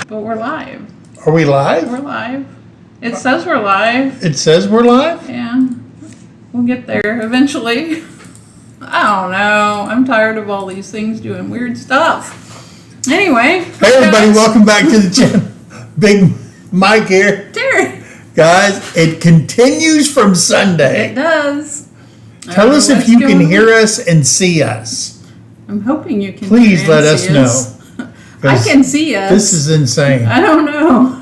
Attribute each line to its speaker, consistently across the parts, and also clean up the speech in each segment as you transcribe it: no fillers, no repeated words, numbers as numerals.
Speaker 1: But we're live.
Speaker 2: Are we live?
Speaker 1: We're live. It says we're live.
Speaker 2: It says we're live?
Speaker 1: Yeah. We'll get there eventually. I don't know. I'm tired of all these things doing weird stuff. Anyway.
Speaker 2: Hey everybody, welcome back to the channel. Big Mike here.
Speaker 1: Terry.
Speaker 2: Guys, it continues from Sunday.
Speaker 1: It does.
Speaker 2: Tell us if you can hear us and see us.
Speaker 1: I'm hoping you can.
Speaker 2: Please let us know.
Speaker 1: I can see us.
Speaker 2: This is insane.
Speaker 1: I don't know.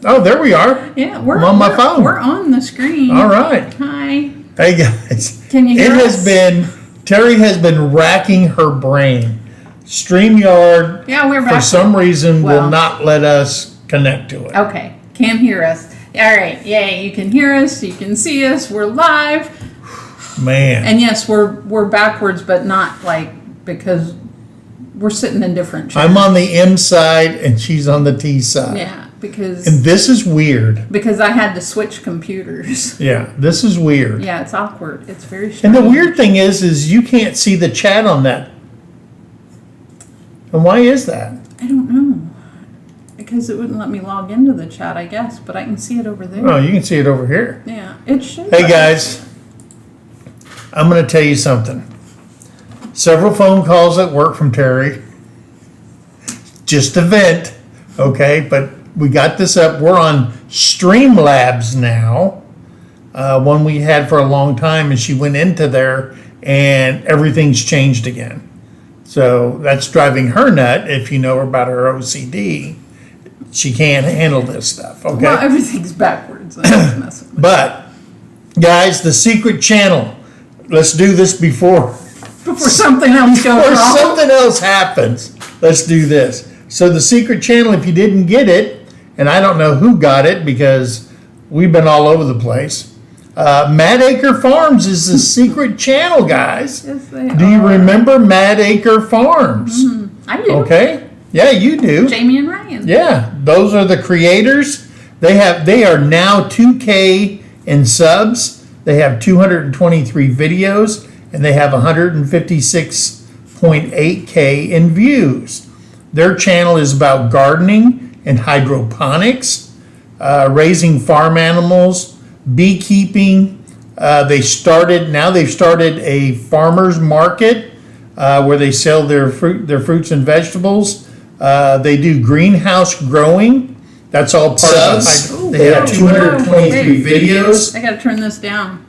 Speaker 2: Oh, there we are.
Speaker 1: Yeah, we're
Speaker 2: I'm on my phone.
Speaker 1: We're on the screen.
Speaker 2: All right.
Speaker 1: Hi.
Speaker 2: Hey guys.
Speaker 1: Can you hear us?
Speaker 2: Terry has been racking her brain. StreamYard,
Speaker 1: Yeah, we're back.
Speaker 2: for some reason,
Speaker 1: Well.
Speaker 2: will not let us connect to it.
Speaker 1: Okay, can hear us. All right, yay! You can hear us. You can see us. We're live.
Speaker 2: Man.
Speaker 1: And yes, we're backwards, but not like because we're sitting in different chairs.
Speaker 2: I'm on the M side and she's on the T side.
Speaker 1: Yeah, because
Speaker 2: And this is weird.
Speaker 1: I had to switch computers.
Speaker 2: Yeah, this is weird.
Speaker 1: Yeah, it's awkward. It's very
Speaker 2: And
Speaker 1: strange.
Speaker 2: the weird thing is you can't see the chat on that. And why is that?
Speaker 1: I don't know. Because it wouldn't let me log into the chat, I guess, but I can see it over there.
Speaker 2: Oh, you can see it over here.
Speaker 1: Yeah, it should.
Speaker 2: Hey guys, I'm going to tell you something. Several phone calls at work from Terry. Just a vent, okay? But we got this up. We're on Streamlabs now. One we had for a long time, and she went into there, and everything's changed again. So that's driving her nut. If you know about her OCD, she can't handle this stuff, okay?
Speaker 1: Well, everything's backwards. I'm just messing with
Speaker 2: But, guys, the secret channel. Let's do this before
Speaker 1: something else goes
Speaker 2: or
Speaker 1: wrong.
Speaker 2: something else happens. Let's do this. So the secret channel, if you didn't get it, and I don't know who got it because we've been all over the place. Mad Acre Farms is the secret channel, guys.
Speaker 1: Yes, they
Speaker 2: Do you
Speaker 1: are.
Speaker 2: remember Mad Acre Farms?
Speaker 1: I do.
Speaker 2: Okay. Yeah, you do.
Speaker 1: Jamie and Ryan.
Speaker 2: Yeah, those are the creators. They are now 2K in subs. They have 223 videos, and they have 156.8K in views. Their channel is about gardening and hydroponics, raising farm animals, beekeeping. They've started a farmers market where they sell their fruits and vegetables. They do greenhouse growing. That's all part of the They have 223 videos.
Speaker 1: I gotta turn this down.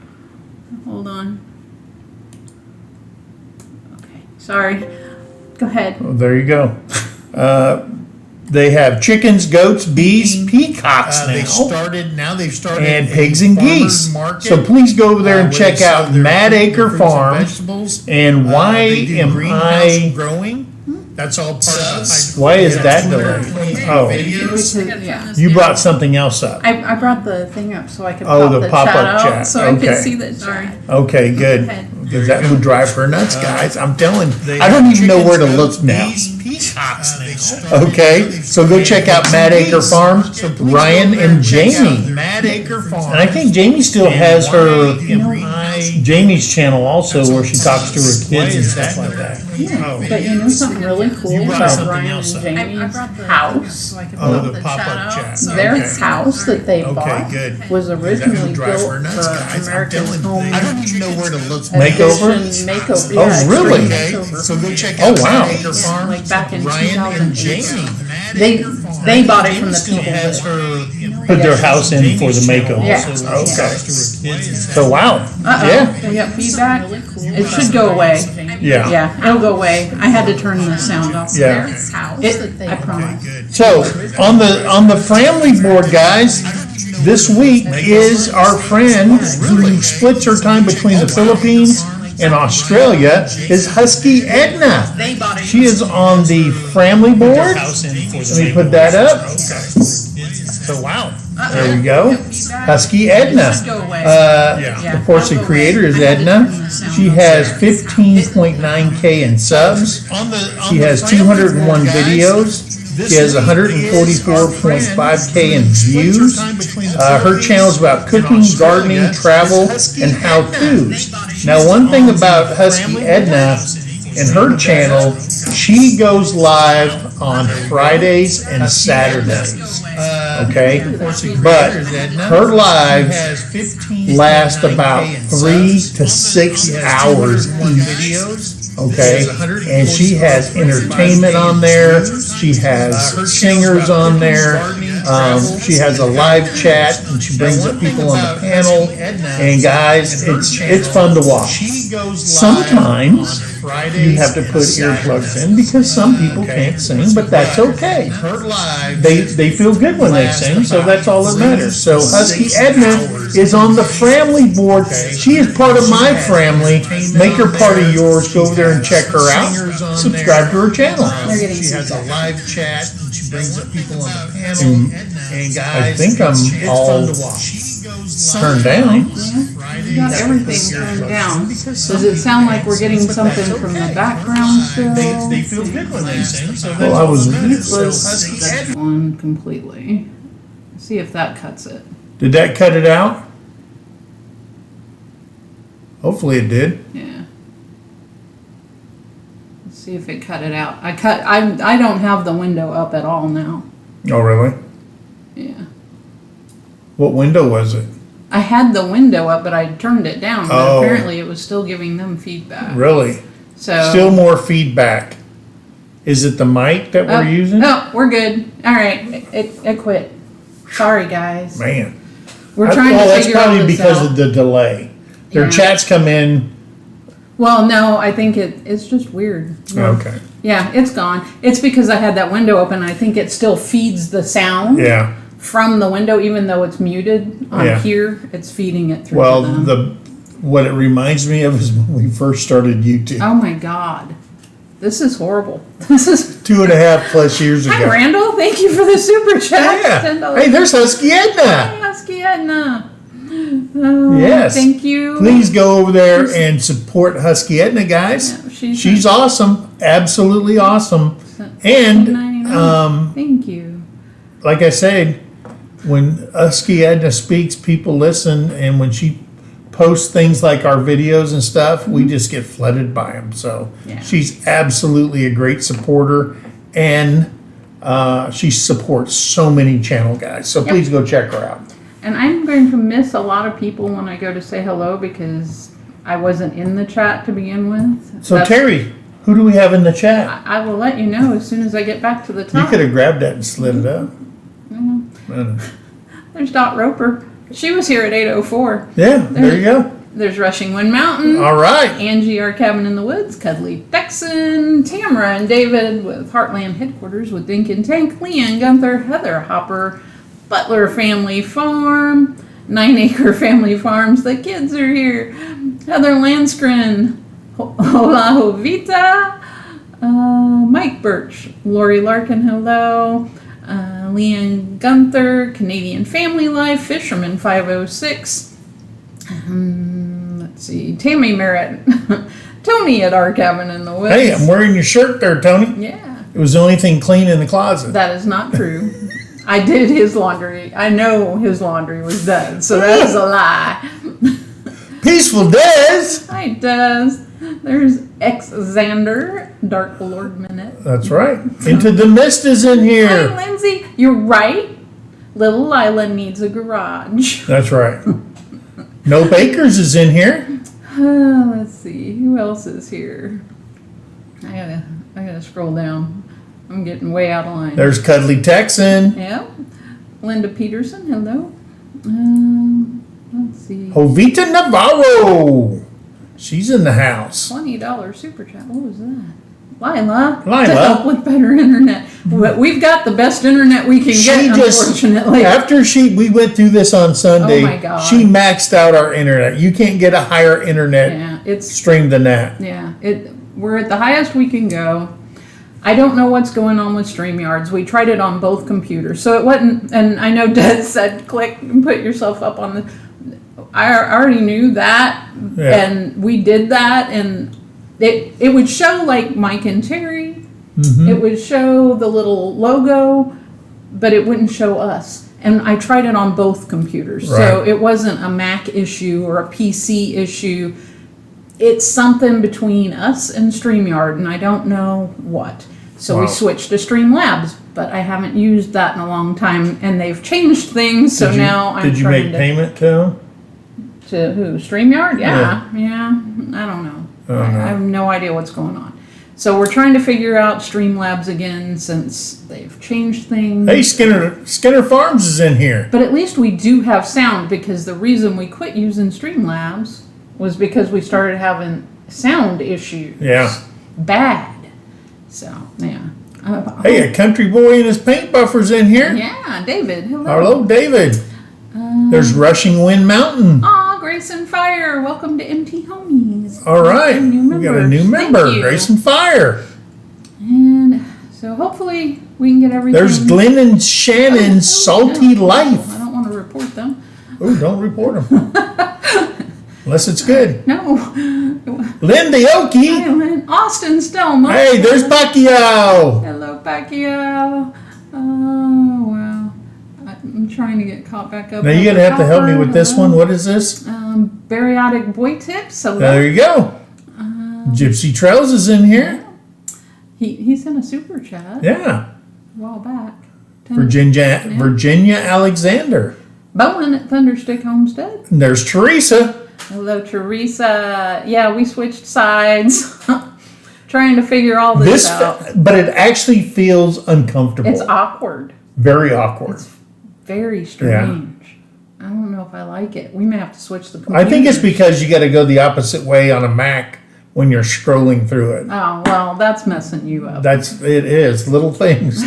Speaker 1: Hold on. Okay, sorry. Go ahead.
Speaker 2: Oh, there you go. They have chickens, goats, bees, peacocks
Speaker 3: They've started
Speaker 2: and pigs and geese. So please go over there and check out Mad Acre Farms. And why am I?
Speaker 3: growing? That's all part of the
Speaker 2: Why is that delayed? Oh,
Speaker 1: Because, yeah.
Speaker 2: you brought something else up.
Speaker 1: I brought the thing up so I could
Speaker 2: Oh,
Speaker 1: pop
Speaker 2: the
Speaker 1: the
Speaker 2: pop-up
Speaker 1: chat out
Speaker 2: chat.
Speaker 1: so I
Speaker 2: Okay.
Speaker 1: could see the chat.
Speaker 2: Okay, good.
Speaker 1: Okay.
Speaker 2: Because that would drive her nuts, guys. I'm telling. I don't even know where to look now.
Speaker 3: peacocks
Speaker 2: Okay, so go check out Mad Acre Farms, Ryan and Jamie.
Speaker 3: Mad Acre Farms.
Speaker 2: And I think Jamie still has her
Speaker 3: Jamie.
Speaker 2: Jamie's channel also where she talks to her kids and stuff like that.
Speaker 1: Yeah, but you know something really cool
Speaker 3: brought
Speaker 1: about
Speaker 3: something
Speaker 1: Ryan
Speaker 3: else
Speaker 1: and
Speaker 3: up.
Speaker 1: Jamie's house?
Speaker 3: Oh, the pop-up chat.
Speaker 1: Their house that they
Speaker 3: Okay,
Speaker 1: bought
Speaker 3: good.
Speaker 1: was originally
Speaker 3: drive
Speaker 1: built
Speaker 3: her nuts, guys.
Speaker 1: for
Speaker 3: I'm
Speaker 1: America's
Speaker 3: telling
Speaker 1: Home
Speaker 3: you. I don't even know where to look.
Speaker 2: Makeover?
Speaker 1: Edition makeover.
Speaker 2: Oh,
Speaker 1: Yeah,
Speaker 2: really?
Speaker 1: extreme
Speaker 3: Okay,
Speaker 1: makeover.
Speaker 3: so go check
Speaker 2: Oh,
Speaker 3: out
Speaker 2: wow.
Speaker 3: Mad Acre
Speaker 1: Yeah,
Speaker 3: Farms.
Speaker 1: like back in
Speaker 3: Ryan and
Speaker 1: 2008.
Speaker 3: Jamie.
Speaker 1: They bought it from the people
Speaker 3: Has
Speaker 1: that.
Speaker 3: her
Speaker 2: Put their house in for the makeover.
Speaker 1: Yeah.
Speaker 2: Okay. So wow. Yeah.
Speaker 1: We got feedback. It should go away.
Speaker 2: Yeah.
Speaker 1: Yeah, it'll go away. I had to turn the sound off.
Speaker 2: Yeah.
Speaker 1: I promise.
Speaker 2: So on the family board, guys, this week is our friend who splits her time between the Philippines and Australia is Husky Edna. She is on the family board. Let me put that up. So wow. There we go. Husky Edna. Of course, the creator is Edna. She has 15.9K in subs. She has 201 videos. She has 144.5K in views. Her channel is about cooking, gardening, travel, and how-tos. Now, one thing about Husky Edna and her channel She goes live on Fridays and Saturdays. Okay? But her lives last about 3 to 6 hours each. Okay, and she has entertainment on there. She has singers on there. She has a live chat, and she brings up people on the panel. And guys, it's fun to watch. Sometimes you have to put earplugs in because some people can't sing, but that's okay. They feel good when they sing, so that's all that matters. So Husky Edna is on the family board. She is part of my family. Make her part of yours. Go over there and check her out. Subscribe to her channel.
Speaker 3: She has a live chat and she brings up people on the panel. And
Speaker 2: I
Speaker 3: guys,
Speaker 2: think I'm all turned down.
Speaker 1: We got everything turned down. Does it sound like we're getting something from the background still?
Speaker 3: They feel good when they sing. So
Speaker 2: Well, I was.
Speaker 1: That's on completely. See if that cuts it.
Speaker 2: Did that cut it out? Hopefully it did.
Speaker 1: Yeah. Let's see if it cut it out. I don't have the window up at all now.
Speaker 2: Oh, really?
Speaker 1: Yeah.
Speaker 2: What window was it?
Speaker 1: I had the window up, but I turned it down. But
Speaker 2: Oh.
Speaker 1: apparently it was still giving them feedback.
Speaker 2: Really?
Speaker 1: So
Speaker 2: Still more feedback. Is it the mic that we're using?
Speaker 1: No, we're good. All right. It quit. Sorry, guys.
Speaker 2: Man.
Speaker 1: We're trying to
Speaker 2: that's
Speaker 1: figure all
Speaker 2: probably
Speaker 1: this
Speaker 2: because
Speaker 1: out.
Speaker 2: of the delay. Their
Speaker 1: Yeah.
Speaker 2: chats come in.
Speaker 1: Well, no, I think it's just weird. No.
Speaker 2: Okay.
Speaker 1: Yeah, it's gone. It's because I had that window open. I think it still feeds the sound
Speaker 2: Yeah.
Speaker 1: from the window, even though it's muted on
Speaker 2: Yeah.
Speaker 1: here. It's feeding it through
Speaker 2: Well,
Speaker 1: to them.
Speaker 2: what it reminds me of is when we first started YouTube.
Speaker 1: Oh my God, this is horrible. This is.
Speaker 2: 2.5+ years ago.
Speaker 1: Hi, Randall. Thank you for the super chat.
Speaker 2: Yeah.
Speaker 1: $10.
Speaker 2: Hey, there's Husky Edna.
Speaker 1: Hi, Husky Edna. Oh,
Speaker 2: Yes.
Speaker 1: Thank you.
Speaker 2: Please go over there and support Husky Edna, guys.
Speaker 1: Yeah,
Speaker 2: She's awesome. Absolutely awesome. And,
Speaker 1: $10.99. Thank you.
Speaker 2: like I said, when Husky Edna speaks, people listen, and when she posts things like our videos and stuff, we just get flooded by them. So
Speaker 1: Yeah.
Speaker 2: she's absolutely a great supporter, and she supports so many channel guys. So please go check her out.
Speaker 1: And I'm going to miss a lot of people when I go to say hello because I wasn't in the chat to begin with.
Speaker 2: So Terry, who do we have in the chat?
Speaker 1: I will let you know as soon as I get back to the
Speaker 2: You
Speaker 1: top.
Speaker 2: could have grabbed that and slid it up.
Speaker 1: There's Dot Roper. She was here at 8:04.
Speaker 2: Yeah, there you go.
Speaker 1: There's Rushing Wind Mountain.
Speaker 2: All right.
Speaker 1: Angie, our cabin in the woods. Cuddly Texan. Tamara and David with Heartland Headquarters with Dink and Tank. Leanne Gunther. Heather Hopper. Butler Family Farm. 9 Acre Family Farms. The kids are here. Heather Landskren. Hola Jovita. Mike Birch. Lori Larkin, hello. Leanne Gunther. Canadian Family Life. Fisherman 506. Let's see. Tammy Merritt. Tony at our cabin in the woods.
Speaker 2: Hey, I'm wearing your shirt there, Tony.
Speaker 1: Yeah.
Speaker 2: It was the only thing clean in the closet.
Speaker 1: That is not true. I did his laundry. I know his laundry was done, so that is a lie.
Speaker 2: Peaceful Des.
Speaker 1: Hi, Des. There's Xander, Dark Lord Minute.
Speaker 2: That's right. Into the Mist is in
Speaker 1: Hi,
Speaker 2: here.
Speaker 1: Lindsay. You're right. Little Lila needs a garage.
Speaker 2: That's right. No Bakers is in here.
Speaker 1: Let's see. Who else is here? I gotta scroll down. I'm getting way out of line.
Speaker 2: There's Cuddly Texan.
Speaker 1: Yeah. Linda Peterson, hello. Let's see.
Speaker 2: Jovita Navarro. She's in the house.
Speaker 1: $20 super chat. What was that? Lila.
Speaker 2: Lila.
Speaker 1: To help with better internet. We've got the best internet we can get, unfortunately.
Speaker 2: After we went through this on Sunday,
Speaker 1: Oh my God.
Speaker 2: she maxed out our internet. You can't get a higher internet
Speaker 1: Yeah, it's
Speaker 2: stream than that.
Speaker 1: yeah. We're at the highest we can go. I don't know what's going on with StreamYards. We tried it on both computers, so it wasn't. And I know Des said, "Click and put yourself up on the." I already knew that,
Speaker 2: Yeah.
Speaker 1: and we did that, and it would show like Mike and Terry.
Speaker 2: Mm-hmm.
Speaker 1: It would show the little logo, but it wouldn't show us. And I tried it on both computers, so
Speaker 2: Right.
Speaker 1: it wasn't a Mac issue or a PC issue. it's something between us and StreamYard, and I don't know what. So we switched to Streamlabs, but I haven't used that in a long time, and they've changed things. So now I'm
Speaker 2: Did you
Speaker 1: trying
Speaker 2: make payment to them?
Speaker 1: to who? StreamYard? Yeah. I don't know. I have no idea what's going on. So we're trying to figure out Streamlabs again since they've changed things.
Speaker 2: Hey, Skinner Farms is in here.
Speaker 1: But at least we do have sound, because the reason we quit using Streamlabs was because we started having sound issues.
Speaker 2: Yeah.
Speaker 1: Bad. So, yeah.
Speaker 2: Hey, a country boy and his paint buffer's in here.
Speaker 1: Yeah, David. Hello.
Speaker 2: Hello, David. There's Rushing Wind Mountain.
Speaker 1: Aw, Grace and Fire. Welcome to MT Homies.
Speaker 2: All right.
Speaker 1: We
Speaker 2: got a new member, Grace and Fire.
Speaker 1: And so hopefully we can get everything.
Speaker 2: There's Glenn and Shannon's Salty Life.
Speaker 1: I don't want to report them.
Speaker 2: Oh, don't report them. Unless it's good.
Speaker 1: No.
Speaker 2: Linda Okie.
Speaker 1: Island. Austin Stelma.
Speaker 2: Hey, there's Pacquiao.
Speaker 1: Hello, Pacquiao. Oh, wow. I'm trying to get caught back up.
Speaker 2: Now you're going to have to help me with this one. What is this?
Speaker 1: Bariatric Boy Tips. Hello.
Speaker 2: There you go. Gypsy Trails is in here.
Speaker 1: He sent a super chat
Speaker 2: Yeah.
Speaker 1: a while back.
Speaker 2: Virginia Alexander.
Speaker 1: Bowen at Thunderstick Homestead.
Speaker 2: And there's Teresa.
Speaker 1: Hello, Teresa. Yeah, we switched sides. Trying to figure all this out.
Speaker 2: But it actually feels uncomfortable.
Speaker 1: It's awkward.
Speaker 2: Very awkward.
Speaker 1: It's very strange. I don't know if I like it. We may have to switch the computers.
Speaker 2: I think it's because you got to go the opposite way on a Mac when you're scrolling through it.
Speaker 1: Oh, well, that's messing you up.
Speaker 2: It is. Little things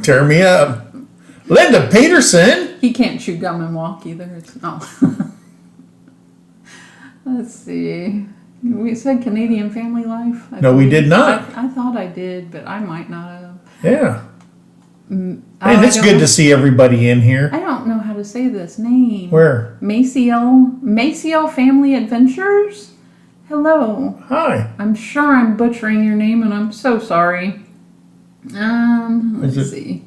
Speaker 2: tear me up. Linda Peterson.
Speaker 1: He can't chew gum and walk either. Let's see. We said Canadian Family Life.
Speaker 2: No, we did not.
Speaker 1: I thought I did, but I might not have.
Speaker 2: Yeah. And it's good to see everybody in here.
Speaker 1: I don't know how to say this name.
Speaker 2: Where?
Speaker 1: Maciel Family Adventures? Hello.
Speaker 2: Hi.
Speaker 1: I'm sure I'm butchering your name, and I'm so sorry. Let's see.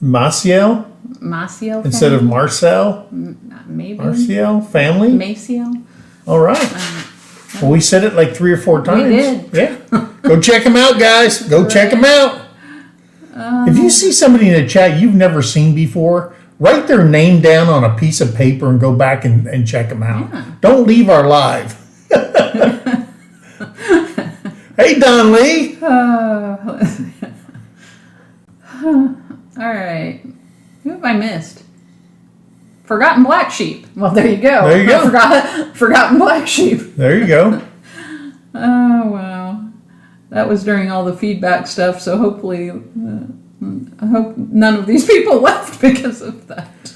Speaker 2: Maciel
Speaker 1: Maciel
Speaker 2: instead of Marcel?
Speaker 1: Maybe.
Speaker 2: Marciel Family?
Speaker 1: Maciel.
Speaker 2: All right. Well, we said it like 3 or 4 times.
Speaker 1: We did.
Speaker 2: Yeah. Go check them out, guys. Go check them out. If you see somebody in the chat you've never seen before, write their name down on a piece of paper and go back and check them out.
Speaker 1: Yeah.
Speaker 2: Don't leave our live. Hey, Don Lee.
Speaker 1: All right. Who have I missed? Forgotten Black Sheep. Well, there you go.
Speaker 2: There you go.
Speaker 1: Forgotten Black Sheep.
Speaker 2: There you go.
Speaker 1: Oh, wow. That was during all the feedback stuff, so hopefully, I hope none of these people left because of that.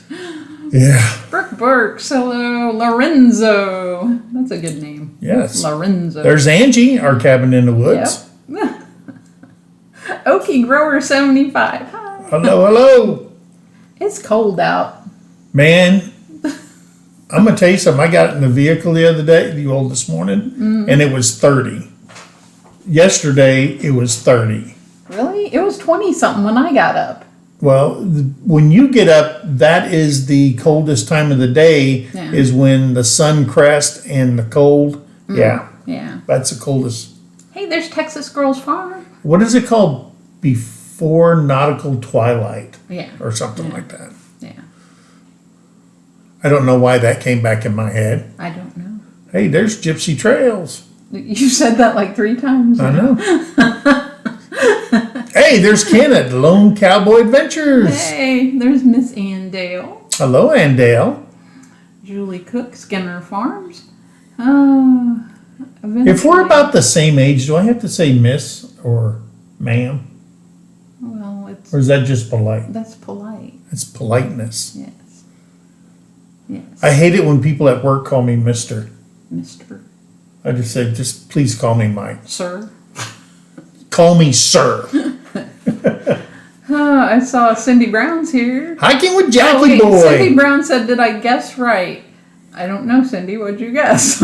Speaker 2: Yeah.
Speaker 1: Brooke Burks, hello. Lorenzo. That's a good name.
Speaker 2: Yes.
Speaker 1: Lorenzo.
Speaker 2: There's Angie, our cabin in the woods.
Speaker 1: Yep. Okie Grower 75. Hi.
Speaker 2: Hello, hello.
Speaker 1: It's cold out.
Speaker 2: Man, I'm going to tell you something. I got in the vehicle this morning, and it was 30. Yesterday, it was 30.
Speaker 1: Really? It was 20-something when I got up.
Speaker 2: Well, when you get up, that is the coldest time of the day, is when the sun crest and the cold. Yeah. That's the coldest.
Speaker 1: Hey, there's Texas Girls Farm.
Speaker 2: What is it called? Before nautical twilight.
Speaker 1: Yeah.
Speaker 2: Or something like that.
Speaker 1: Yeah.
Speaker 2: I don't know why that came back in my head.
Speaker 1: I don't know.
Speaker 2: Hey, there's Gypsy Trails.
Speaker 1: You said that like 3 times.
Speaker 2: I know. Hey, there's Ken at Lone Cowboy Adventures.
Speaker 1: Hey, there's Miss Ann Dale.
Speaker 2: Hello, Ann Dale.
Speaker 1: Julie Cook, Skinner Farms.
Speaker 2: If we're about the same age, do I have to say miss or ma'am?
Speaker 1: Well, it's...
Speaker 2: Or is that just polite?
Speaker 1: That's polite.
Speaker 2: It's politeness.
Speaker 1: Yes. Yes.
Speaker 2: I hate it when people at work call me Mr.
Speaker 1: Mr.
Speaker 2: I just say, just please call me Mike.
Speaker 1: Sir.
Speaker 2: Call me sir.
Speaker 1: I saw Cindy Brown's here.
Speaker 2: Hiking with Jackie Boy.
Speaker 1: Cindy Brown said, did I guess right? I don't know, Cindy. What'd you guess?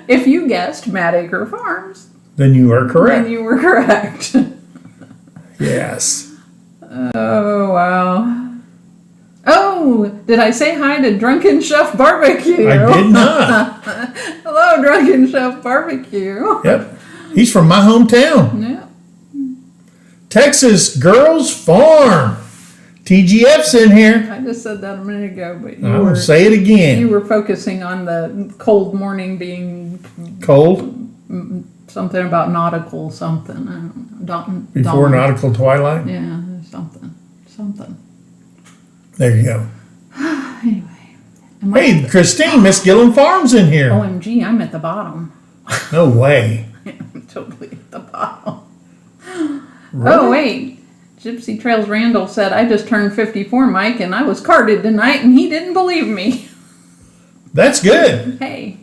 Speaker 1: If you guessed Mad Acre Farms,
Speaker 2: then you are correct.
Speaker 1: Then you were correct.
Speaker 2: Yes.
Speaker 1: Oh, wow. Oh, did I say hi to Drunken Chef Barbecue?
Speaker 2: I did not.
Speaker 1: Hello, Hello, Drunken Chef Barbecue.
Speaker 2: Yep. He's from my hometown.
Speaker 1: Yeah.
Speaker 2: Texas Girls Farm. TGF's in here.
Speaker 1: I just said that a minute ago, but
Speaker 2: I will say it again.
Speaker 1: you were focusing on the cold morning being
Speaker 2: Cold
Speaker 1: something about nautical something. I don't know.
Speaker 2: before nautical twilight.
Speaker 1: Yeah, something.
Speaker 2: There you go.
Speaker 1: Anyway.
Speaker 2: Hey, Christine, Miss Gillen Farm's in here.
Speaker 1: OMG, I'm at the bottom.
Speaker 2: No way.
Speaker 1: I'm totally at the bottom.
Speaker 2: Really?
Speaker 1: Oh, wait. Gypsy Trails Randall said, I just turned 54, Mike, and I was carded tonight, and he didn't believe me.
Speaker 2: That's good.
Speaker 1: Hey.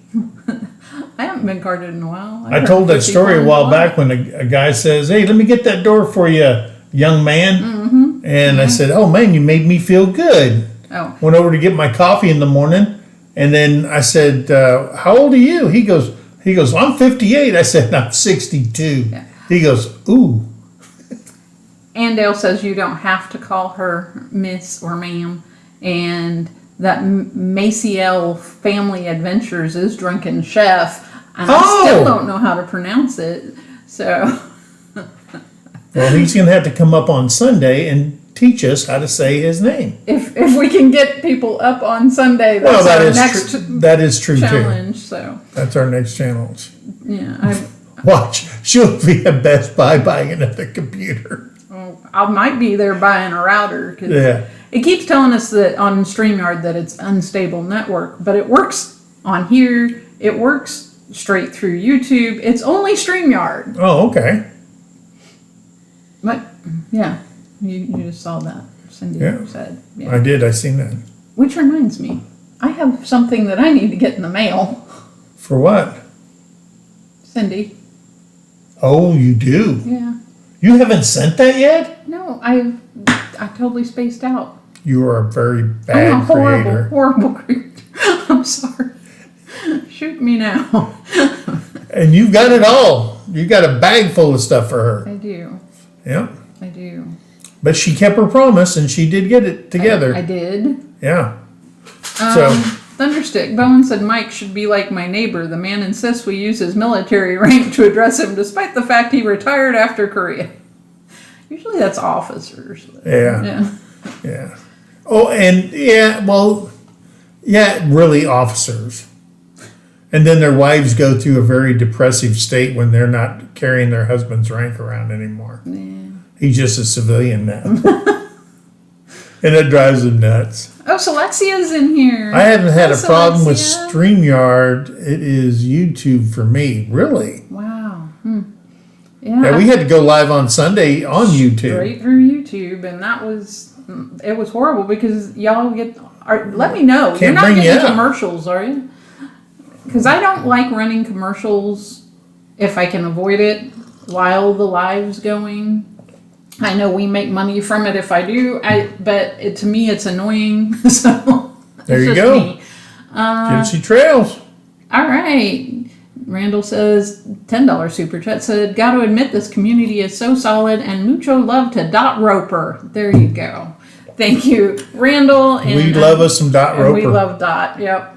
Speaker 1: I haven't been carded in a while.
Speaker 2: I told that story a while back when a guy says, hey, let me get that door for you, young man.
Speaker 1: Mm-hmm.
Speaker 2: And I said, oh, man, you made me feel good.
Speaker 1: Oh.
Speaker 2: Went over to get my coffee in the morning. And then I said, how old are you? He goes, well, I'm 58. I said, I'm 62.
Speaker 1: Yeah.
Speaker 2: He goes, ooh.
Speaker 1: Andale says you don't have to call her Miss or Ma'am. And that Maciel Family Adventures is Drunken Chef. And I still don't know how to pronounce it. So.
Speaker 2: Well, he's going to have to come up on Sunday and teach us how to say his name.
Speaker 1: If we can get people up on Sunday, that's
Speaker 2: Well,
Speaker 1: our next
Speaker 2: that is true
Speaker 1: challenge.
Speaker 2: too.
Speaker 1: So
Speaker 2: That's our next challenge.
Speaker 1: yeah,
Speaker 2: Watch, she'll be at Best Buy buying another computer.
Speaker 1: I might be there buying a router. 'Cause
Speaker 2: Yeah.
Speaker 1: it keeps telling us that on StreamYard that it's unstable network, but it works on here. It works straight through YouTube. It's only StreamYard.
Speaker 2: Oh, okay.
Speaker 1: But yeah, you just saw that. Cindy
Speaker 2: Yeah.
Speaker 1: said.
Speaker 2: I did. I seen that.
Speaker 1: Which reminds me, I have something that I need to get in the mail.
Speaker 2: For what?
Speaker 1: Cindy.
Speaker 2: Oh, you do?
Speaker 1: Yeah.
Speaker 2: You haven't sent that yet?
Speaker 1: No, I totally spaced out.
Speaker 2: You are a very
Speaker 1: I'm
Speaker 2: bad
Speaker 1: a
Speaker 2: creator.
Speaker 1: horrible creator. I'm sorry. Shoot me now.
Speaker 2: And you've got it all. You got a bag full of stuff for her.
Speaker 1: I do.
Speaker 2: Yeah.
Speaker 1: I do.
Speaker 2: But she kept her promise and she did get it together.
Speaker 1: I did.
Speaker 2: Yeah. So
Speaker 1: Thunderstick. Bowen said Mike should be like my neighbor. The man insists we use his military rank to address him despite the fact he retired after Korea. Usually that's officers.
Speaker 2: yeah. Yeah. Oh, and really officers. And then their wives go through a very depressive state when they're not carrying their husband's rank around anymore.
Speaker 1: Yeah.
Speaker 2: He's just a civilian now. And it drives them nuts.
Speaker 1: Oh, Celexia's in here.
Speaker 2: I haven't had a
Speaker 1: Hi,
Speaker 2: problem with
Speaker 1: Celexia.
Speaker 2: StreamYard. It is YouTube for me, really.
Speaker 1: Wow. Yeah.
Speaker 2: Yeah, we had to go live on Sunday on YouTube.
Speaker 1: Straight through YouTube, and it was horrible because y'all let me know. You're
Speaker 2: Can't
Speaker 1: not
Speaker 2: bring you
Speaker 1: getting
Speaker 2: up.
Speaker 1: commercials, are you? Because I don't like running commercials if I can avoid it while the live's going. I know we make money from it if I do, but to me it's annoying. So
Speaker 2: There
Speaker 1: it's
Speaker 2: you
Speaker 1: just
Speaker 2: go.
Speaker 1: me.
Speaker 2: Gypsy Trails.
Speaker 1: All right. Randall says, $10 super chat said, got to admit this community is so solid and mucho love to Dot Roper. There you go. Thank you, Randall. And,
Speaker 2: We love us some Dot
Speaker 1: and
Speaker 2: Roper.
Speaker 1: we love Dot. Yep.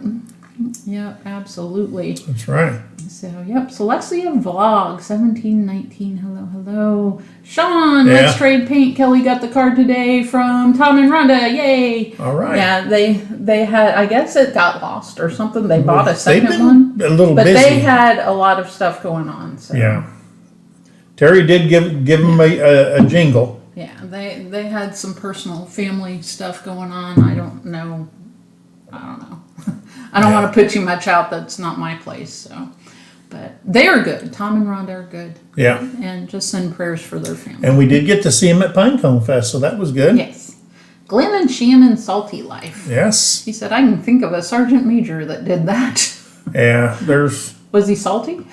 Speaker 1: Yep, absolutely.
Speaker 2: That's right.
Speaker 1: So, yep. Celestia Vlog, 1719. Hello. Sean,
Speaker 2: Yeah.
Speaker 1: Let's Trade Paint. Kelly got the card today from Tom and Rhonda. Yay.
Speaker 2: All right.
Speaker 1: Yeah, they had, I guess it got lost or something. They bought a
Speaker 2: They've
Speaker 1: second
Speaker 2: been
Speaker 1: one.
Speaker 2: a little
Speaker 1: But
Speaker 2: busy.
Speaker 1: they had a lot of stuff going on. So.
Speaker 2: Yeah. Terry did give them a jingle.
Speaker 1: Yeah, they had some personal family stuff going on. I don't know. I don't want to put too much out. That's not my place. So, but they are good. Tom and Rhonda are good.
Speaker 2: Yeah.
Speaker 1: And just send prayers for their family.
Speaker 2: And we did get to see him at Pinecone Fest, so that was good.
Speaker 1: Yes. Glenn and Shannon Salty Life.
Speaker 2: Yes.
Speaker 1: He said, I can think of a sergeant major that did that.
Speaker 2: Yeah, there's...
Speaker 1: Was he salty?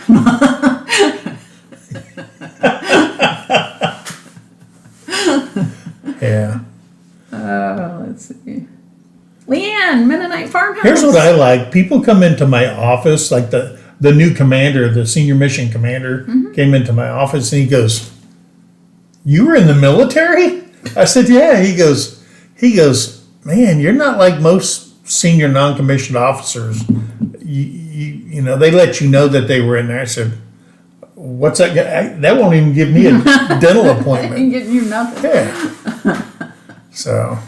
Speaker 2: Yeah.
Speaker 1: Let's see. Leanne, Mennonite Farmhouse.
Speaker 2: Here's what I like. People come into my office, like the new commander, the senior mission commander, came into my office and he goes, "You were in the military?" I said, "Yeah." He goes, "Man, you're not like most senior non-commissioned officers. you know, they let you know that they were in there. I said, what's that? That won't even give me a dental
Speaker 1: I
Speaker 2: appointment.
Speaker 1: can get you nothing.
Speaker 2: Yeah. So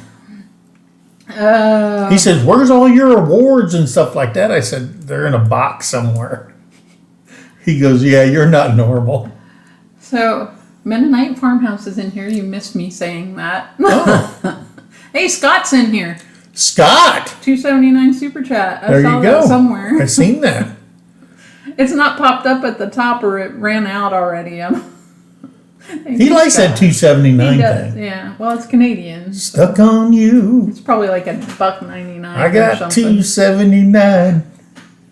Speaker 2: he says, where's all your awards and stuff like that? I said, they're in a box somewhere. He goes, yeah, you're not normal.
Speaker 1: So, Mennonite Farmhouse is in here. You missed me saying that.
Speaker 2: Oh.
Speaker 1: Hey, Scott's in here.
Speaker 2: Scott!
Speaker 1: $2.79 super chat. I
Speaker 2: There
Speaker 1: saw
Speaker 2: you
Speaker 1: that
Speaker 2: go.
Speaker 1: somewhere.
Speaker 2: I seen that.
Speaker 1: It's not popped up at the top, or it ran out already.
Speaker 2: He likes that $2.79
Speaker 1: He does,
Speaker 2: thing.
Speaker 1: yeah. Well, it's Canadian.
Speaker 2: Stuck on you.
Speaker 1: It's probably like $1.99.
Speaker 2: I got
Speaker 1: or something.
Speaker 2: $2.79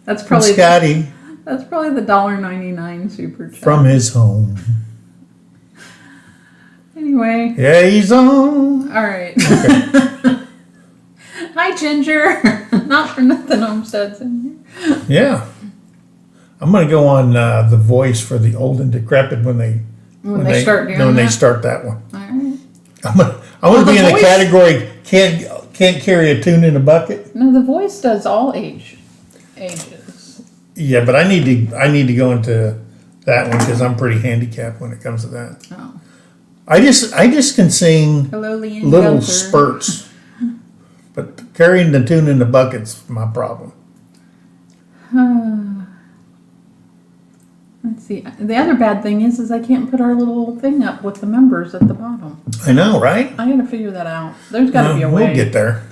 Speaker 1: That's
Speaker 2: from
Speaker 1: probably
Speaker 2: Scotty
Speaker 1: That's probably the $1.99 super chat.
Speaker 2: from his home.
Speaker 1: Anyway,
Speaker 2: Yeah, he's on.
Speaker 1: all right. Hi, Ginger. Not for nothing, Homestead's in here.
Speaker 2: Yeah. I'm going to go on The Voice for the old and decrepit when they
Speaker 1: start doing
Speaker 2: when they
Speaker 1: that?
Speaker 2: start that one.
Speaker 1: All right.
Speaker 2: I'm gonna
Speaker 1: The
Speaker 2: be in the
Speaker 1: Voice-
Speaker 2: category can't carry a tune in a bucket.
Speaker 1: No, The Voice does all ages.
Speaker 2: Yeah, but I need to go into that one because I'm pretty handicapped when it comes to that.
Speaker 1: Oh.
Speaker 2: I just can sing
Speaker 1: Hello, Leanne
Speaker 2: little
Speaker 1: Gunther.
Speaker 2: spurts, but carrying the tune in the bucket's my problem.
Speaker 1: Let's see. The other bad thing is I can't put our little thing up with the members at the bottom.
Speaker 2: I know, right?
Speaker 1: I gotta figure that out. There's gotta be a way.
Speaker 2: We'll get there.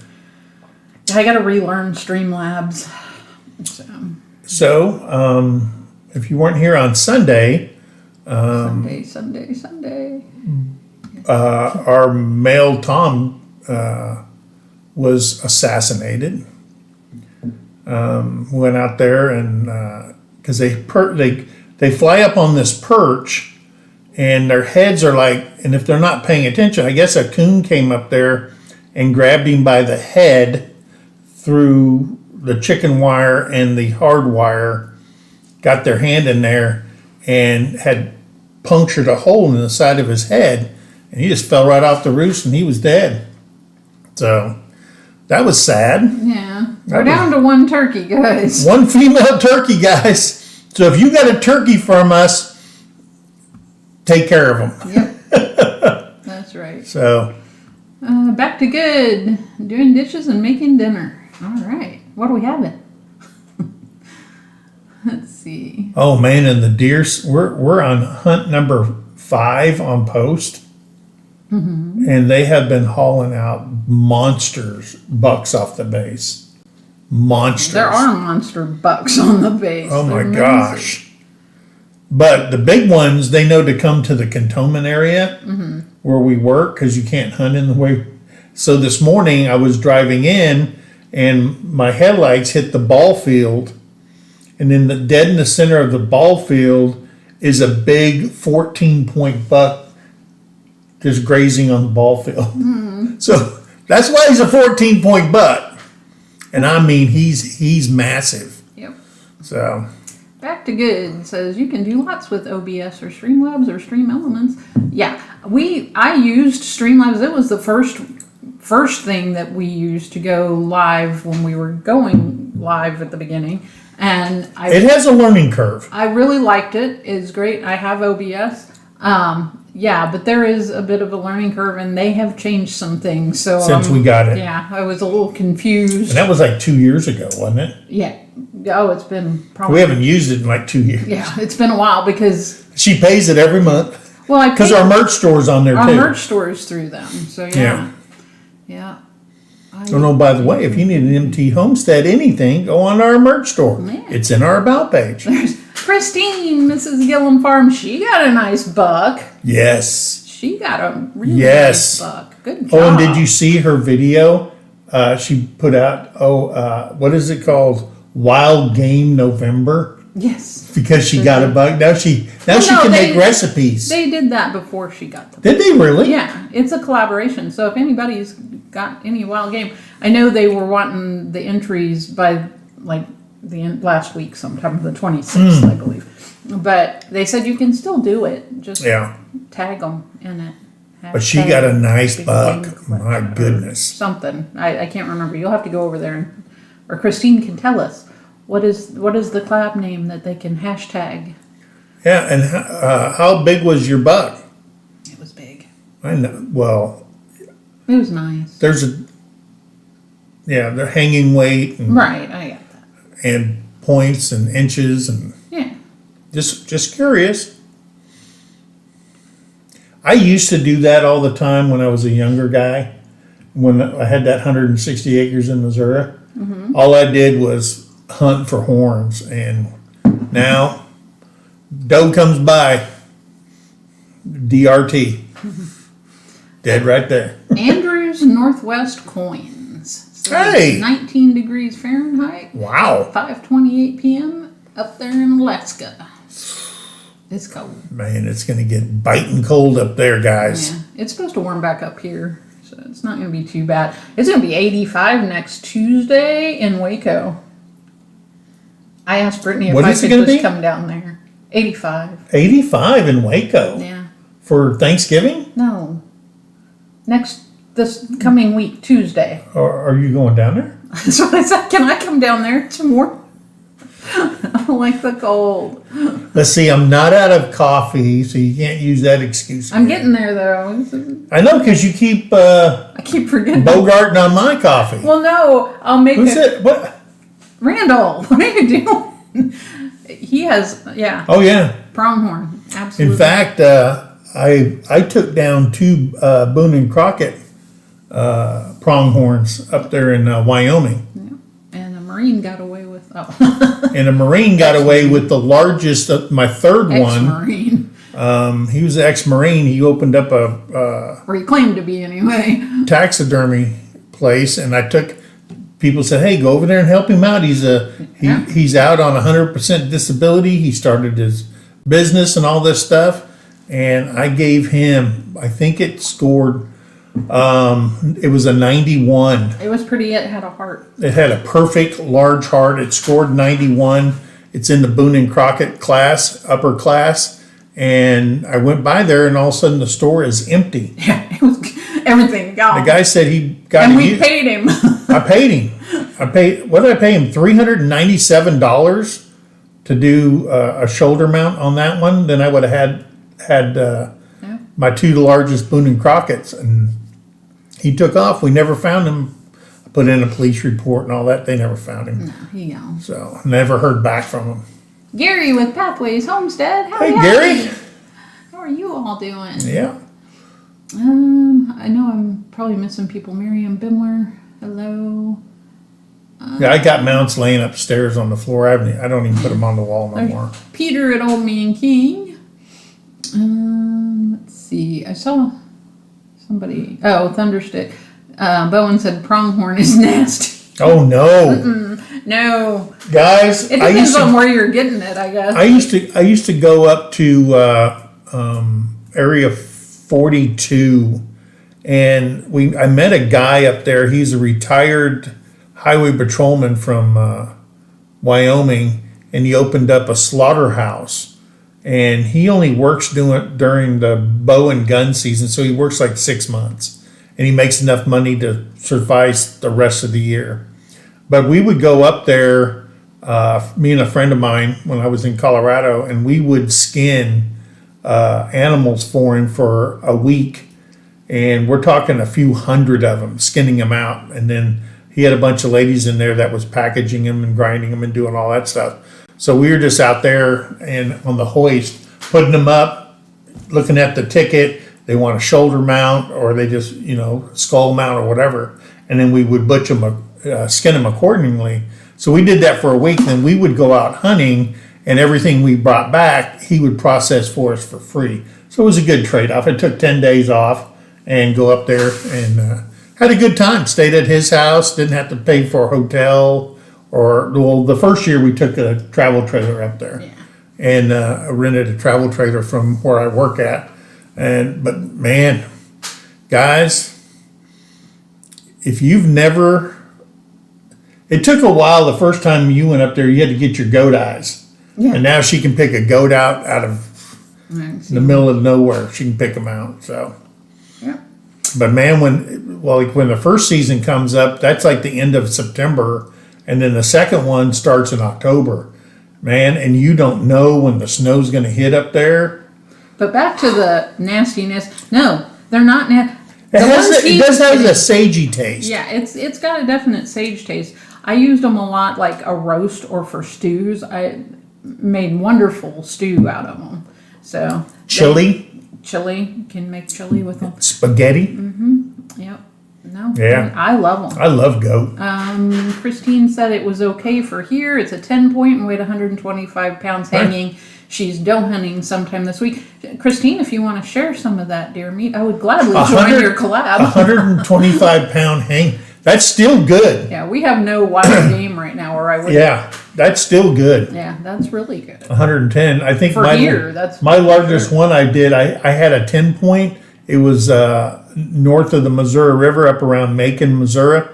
Speaker 1: I gotta relearn Streamlabs.
Speaker 2: So, if you weren't here on Sunday,
Speaker 1: Sunday.
Speaker 2: our male Tom was assassinated. Went out there and because they fly up on this perch, and their heads are like, and if they're not paying attention, I guess a coon came up there and grabbed him by the head through the chicken wire and the hard wire, got their hand in there and had punctured a hole in the side of his head, and he just fell right off the roost and he was dead. So that was sad.
Speaker 1: Yeah. We're down to one turkey, guys.
Speaker 2: One female turkey, guys. So if you got a turkey from us, take care of them.
Speaker 1: Yep. That's right.
Speaker 2: So
Speaker 1: Back to good. Doing dishes and making dinner. All right. What are we having? Let's see.
Speaker 2: oh man, and the deer, we're on hunt number 5 on post.
Speaker 1: Mm-hmm.
Speaker 2: And they have been hauling out bucks off the base. Monsters.
Speaker 1: There are monster bucks on the base.
Speaker 2: Oh my
Speaker 1: They're
Speaker 2: gosh. But the big ones, they know to come to the cantonment area where we work because you can't hunt in the way. So this morning I was driving in and my headlights hit the ball field. And dead in the center of the ball field is a big 14-point buck just grazing on the ball field. So that's why he's a 14-point buck. And I mean, he's massive.
Speaker 1: Yep.
Speaker 2: So
Speaker 1: Back to good says you can do lots with OBS or Streamlabs or Stream Elements. Yeah, I used Streamlabs. It was the first thing that we used to go live when we were going live at the beginning, and
Speaker 2: it has a learning curve.
Speaker 1: I really liked it. It's great. I have OBS. Yeah, but there is a bit of a learning curve, and they have changed some things. So
Speaker 2: Since we got it.
Speaker 1: yeah, I was a little confused.
Speaker 2: And that was like 2 years ago, wasn't it?
Speaker 1: Yeah. Oh, it's been probably.
Speaker 2: We haven't used it in like 2 years.
Speaker 1: Yeah, it's been a while because.
Speaker 2: She pays it every month.
Speaker 1: Well,
Speaker 2: because our merch store's on there
Speaker 1: our
Speaker 2: too.
Speaker 1: merch store is through them. So yeah.
Speaker 2: Oh no! By the way, if you need an MT Homestead anything, go on to our merch store.
Speaker 1: Yeah.
Speaker 2: It's in our about page.
Speaker 1: There's Christine, Mrs. Gillum Farm. She got a nice buck.
Speaker 2: Yes.
Speaker 1: She got a really nice buck. Good job.
Speaker 2: Oh, and did you see her video? She put out. What is it called? Wild Game November.
Speaker 1: Yes.
Speaker 2: Because she got a buck. Now she can make recipes.
Speaker 1: They did that before she got the buck.
Speaker 2: Did they really?
Speaker 1: Yeah, it's a collaboration. So if anybody's got any wild game, I know they were wanting the entries by like the last week, sometime the 26th, I believe. But they said you can still do it. Just tag them in it.
Speaker 2: But she got a nice buck. My goodness.
Speaker 1: Something. I can't remember. You'll have to go over there, or Christine can tell us What is the collab name that they can hashtag?
Speaker 2: Yeah, and how big was your buck?
Speaker 1: It was big.
Speaker 2: I know. Well,
Speaker 1: It was nice.
Speaker 2: they're hanging weight and,
Speaker 1: Right, I got that.
Speaker 2: and points and inches and
Speaker 1: Yeah.
Speaker 2: just curious. I used to do that all the time when I was a younger guy. When I had that 160 acres in Missouri, all I did was hunt for horns, and now doe comes by, DRT, dead right there.
Speaker 1: Andrews Northwest Coins. So
Speaker 2: Hey!
Speaker 1: it's 19 degrees Fahrenheit,
Speaker 2: Wow,
Speaker 1: 5:28 p.m. up there in Alaska. It's cold.
Speaker 2: man, it's gonna get biting cold up there, guys.
Speaker 1: Yeah, it's supposed to warm back up here, so it's not going to be too bad. It's going to be 85 next Tuesday in Waco. I asked Brittany if
Speaker 2: What
Speaker 1: I
Speaker 2: is it
Speaker 1: could
Speaker 2: gonna
Speaker 1: just
Speaker 2: be?
Speaker 1: come down there. 85.
Speaker 2: 85 in Waco
Speaker 1: Yeah.
Speaker 2: for Thanksgiving,
Speaker 1: No. This coming week, Tuesday.
Speaker 2: or are you going down there?
Speaker 1: That's what I said. Can I come down there? It's warm. I don't like the cold.
Speaker 2: Let's see, I'm not out of coffee, so you can't use that excuse.
Speaker 1: I'm getting there though.
Speaker 2: I know, because you keep
Speaker 1: I keep forgetting.
Speaker 2: bogarting on my coffee.
Speaker 1: Well, no, I'll make
Speaker 2: Who's
Speaker 1: it.
Speaker 2: it? What?
Speaker 1: Randall, what are you doing? He has, yeah,
Speaker 2: Oh yeah.
Speaker 1: pronghorn. Absolutely.
Speaker 2: In fact, I took down 2 Boone and Crockett pronghorns up there in Wyoming,
Speaker 1: And a Marine got away with, oh,
Speaker 2: and a Marine got away with the largest. My third one.
Speaker 1: ex-Marine.
Speaker 2: He was an ex-Marine. He opened up a
Speaker 1: Or he claimed to be anyway.
Speaker 2: taxidermy place, and I took. People said, "Hey, go over there and help him out. He's
Speaker 1: Yeah.
Speaker 2: he's out on 100% disability. He started his business and all this stuff." And I gave him, I think it scored, it was a 91.
Speaker 1: It was pretty, it had a heart.
Speaker 2: It had a perfect large heart. It scored 91. It's in the Boone and Crockett class, upper class. And I went by there, and all of a sudden the store is empty.
Speaker 1: Yeah, it was everything gone.
Speaker 2: The guy said he got
Speaker 1: and
Speaker 2: to
Speaker 1: we
Speaker 2: use.
Speaker 1: paid him.
Speaker 2: I paid him. What did I pay him? $397 to do a shoulder mount on that one. Then I would have had
Speaker 1: Yeah.
Speaker 2: my 2 largest Boone and Crockett's, and he took off. We never found him. I put in a police report and all that. They never found him.
Speaker 1: Here you go.
Speaker 2: So never heard back from him.
Speaker 1: Gary with Pathways Homestead.
Speaker 2: Hey,
Speaker 1: Howdy,
Speaker 2: Gary.
Speaker 1: howdy. How are you all doing?
Speaker 2: Yeah.
Speaker 1: I know I'm probably missing people. Miriam Bimler. Hello.
Speaker 2: Yeah, I got mounts laying upstairs on the floor. I don't even put them on the wall no more.
Speaker 1: Peter at Old Man King. Let's see. I saw somebody. Oh, Thunderstick. Bowen said pronghorn is nasty.
Speaker 2: Oh no,
Speaker 1: No,
Speaker 2: guys!
Speaker 1: it
Speaker 2: I
Speaker 1: depends
Speaker 2: used to
Speaker 1: on where you're getting it, I guess.
Speaker 2: I used to go up to area 42, and I met a guy up there. He's a retired highway patrolman from Wyoming, and he opened up a slaughterhouse. And he only works during the bow and gun season, so he works like 6 months, and he makes enough money to suffice the rest of the year. But we would go up there, me and a friend of mine, when I was in Colorado, and we would skin animals for him for a week. And we're talking a few hundred of them, skinning them out. And then he had a bunch of ladies in there that was packaging them and grinding them and doing all that stuff. So we were just out there and on the hoist, putting them up, looking at the ticket. They want a shoulder mount, or they just, skull mount or whatever. And then we would butcher them, skin them accordingly. So we did that for a week. Then we would go out hunting, and everything we brought back, he would process for us for free. So it was a good trade-off. I took 10 days off and go up there and had a good time. Stayed at his house, didn't have to pay for a hotel. The first year we took a travel trailer up there, and rented a travel trailer from where I work at. But man, guys, if you've never, it took a while the first time you went up there. You had to get your goat eyes, and now she can pick a goat out of the middle of nowhere. She can pick them out. So, but man, when the first season comes up, that's like the end of September. and then the second one starts in October. Man, and you don't know when the snow's going to hit up there.
Speaker 1: But back to the nastiness. No, they're not nasty.
Speaker 2: It does have a sagey taste.
Speaker 1: Yeah, it's got a definite sage taste. I used them a lot, like a roast or for stews. I made wonderful stew out of them. So
Speaker 2: Chili
Speaker 1: can make chili with them.
Speaker 2: Spaghetti.
Speaker 1: Yep. No.
Speaker 2: Yeah.
Speaker 1: I love them.
Speaker 2: I love goat.
Speaker 1: Christine said it was okay for here. It's a 10-point and weighed 125 pounds hanging. She's doe hunting sometime this week. Christine, if you want to share some of that deer meat, I would gladly join your collab.
Speaker 2: 125-pound hang. That's still good.
Speaker 1: Yeah, we have no wild game right now, or I would.
Speaker 2: Yeah, that's still good.
Speaker 1: Yeah, that's really good.
Speaker 2: 110. I think
Speaker 1: For here, that's
Speaker 2: my largest one I did. I had a 10-point. It was north of the Missouri River, up around Macon, Missouri,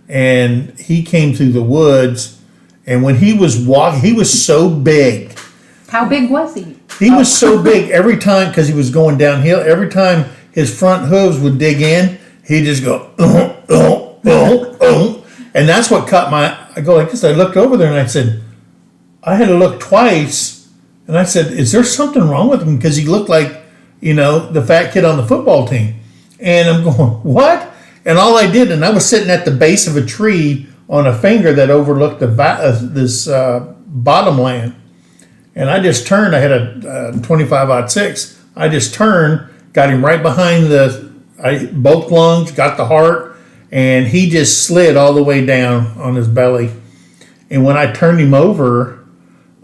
Speaker 2: and he came through the woods. And when he was walking, he was so big.
Speaker 1: How big was he?
Speaker 2: He was so big every time because he was going downhill. Every time his front hooves would dig in, he'd just go, and that's what caught my. I go like this. I looked over there and I said, I had to look twice, and I said, is there something wrong with him? Because he looked like, the fat kid on the football team. And I'm going, what? And all I did, and I was sitting at the base of a tree on a finger that overlooked this bottomland. And I just turned. I had a 25-06. I just turned, got him right behind both lungs, got the heart, and he just slid all the way down on his belly. And when I turned him over,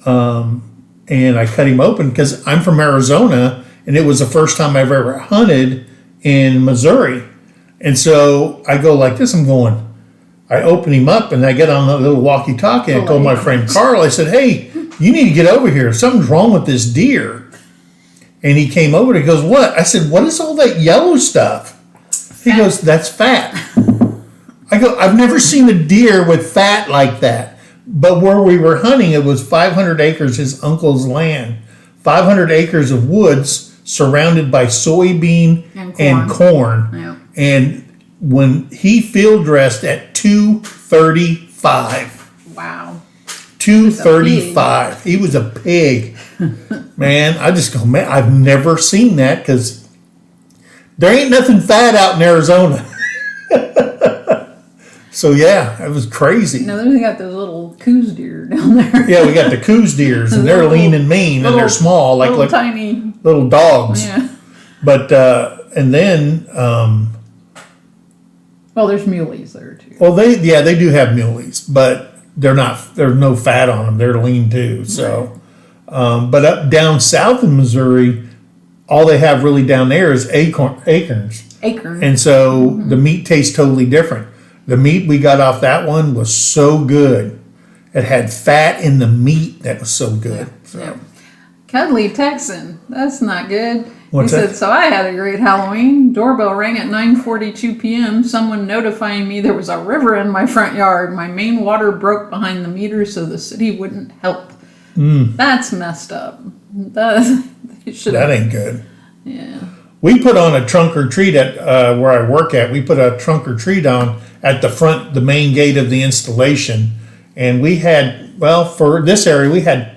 Speaker 2: and I cut him open, because I'm from Arizona, and it was the first time I've ever hunted in Missouri. And so I go like this. I open him up, and I get on the little walkie-talkie. I told my friend Carl, I said, hey, you need to get over here. Something's wrong with this deer. And he came over and he goes, what? I said, what is all that yellow stuff? He goes, that's fat. I go, I've never seen a deer with fat like that. But where we were hunting, it was 500 acres, his uncle's land. 500 acres of woods surrounded by soybean and corn.
Speaker 1: Yeah.
Speaker 2: And when he field dressed at 2:35.
Speaker 1: Wow.
Speaker 2: 2:35. He was a pig. Man, I just go, man, I've never seen that because there ain't nothing fat out in Arizona. So yeah, it was crazy.
Speaker 1: No, they got those little coos deer down there.
Speaker 2: Yeah, we got the coos deers, and they're lean and mean, and they're small, like
Speaker 1: tiny
Speaker 2: little dogs.
Speaker 1: Yeah.
Speaker 2: But and then
Speaker 1: well, there's muleys there too.
Speaker 2: well, they do have muleys, but they're not. There's no fat on them. They're lean too. So, but up down south in Missouri, all they have really down there is acorns. And so the meat tastes totally different. The meat we got off that one was so good. It had fat in the meat that was so good.
Speaker 1: Yeah. So. Yeah. Cuddly Texan, that's not good.
Speaker 2: What's
Speaker 1: he
Speaker 2: that?
Speaker 1: said, so I had a great Halloween. Doorbell rang at 9:42 p.m. Someone notifying me there was a river in my front yard. My main water broke behind the meter, so the city wouldn't help. That's messed up. That
Speaker 2: ain't good.
Speaker 1: Yeah.
Speaker 2: We put on a trunk or treat at where I work at. We put a trunk or treat on at the front, the main gate of the installation. And we had, for this area, we had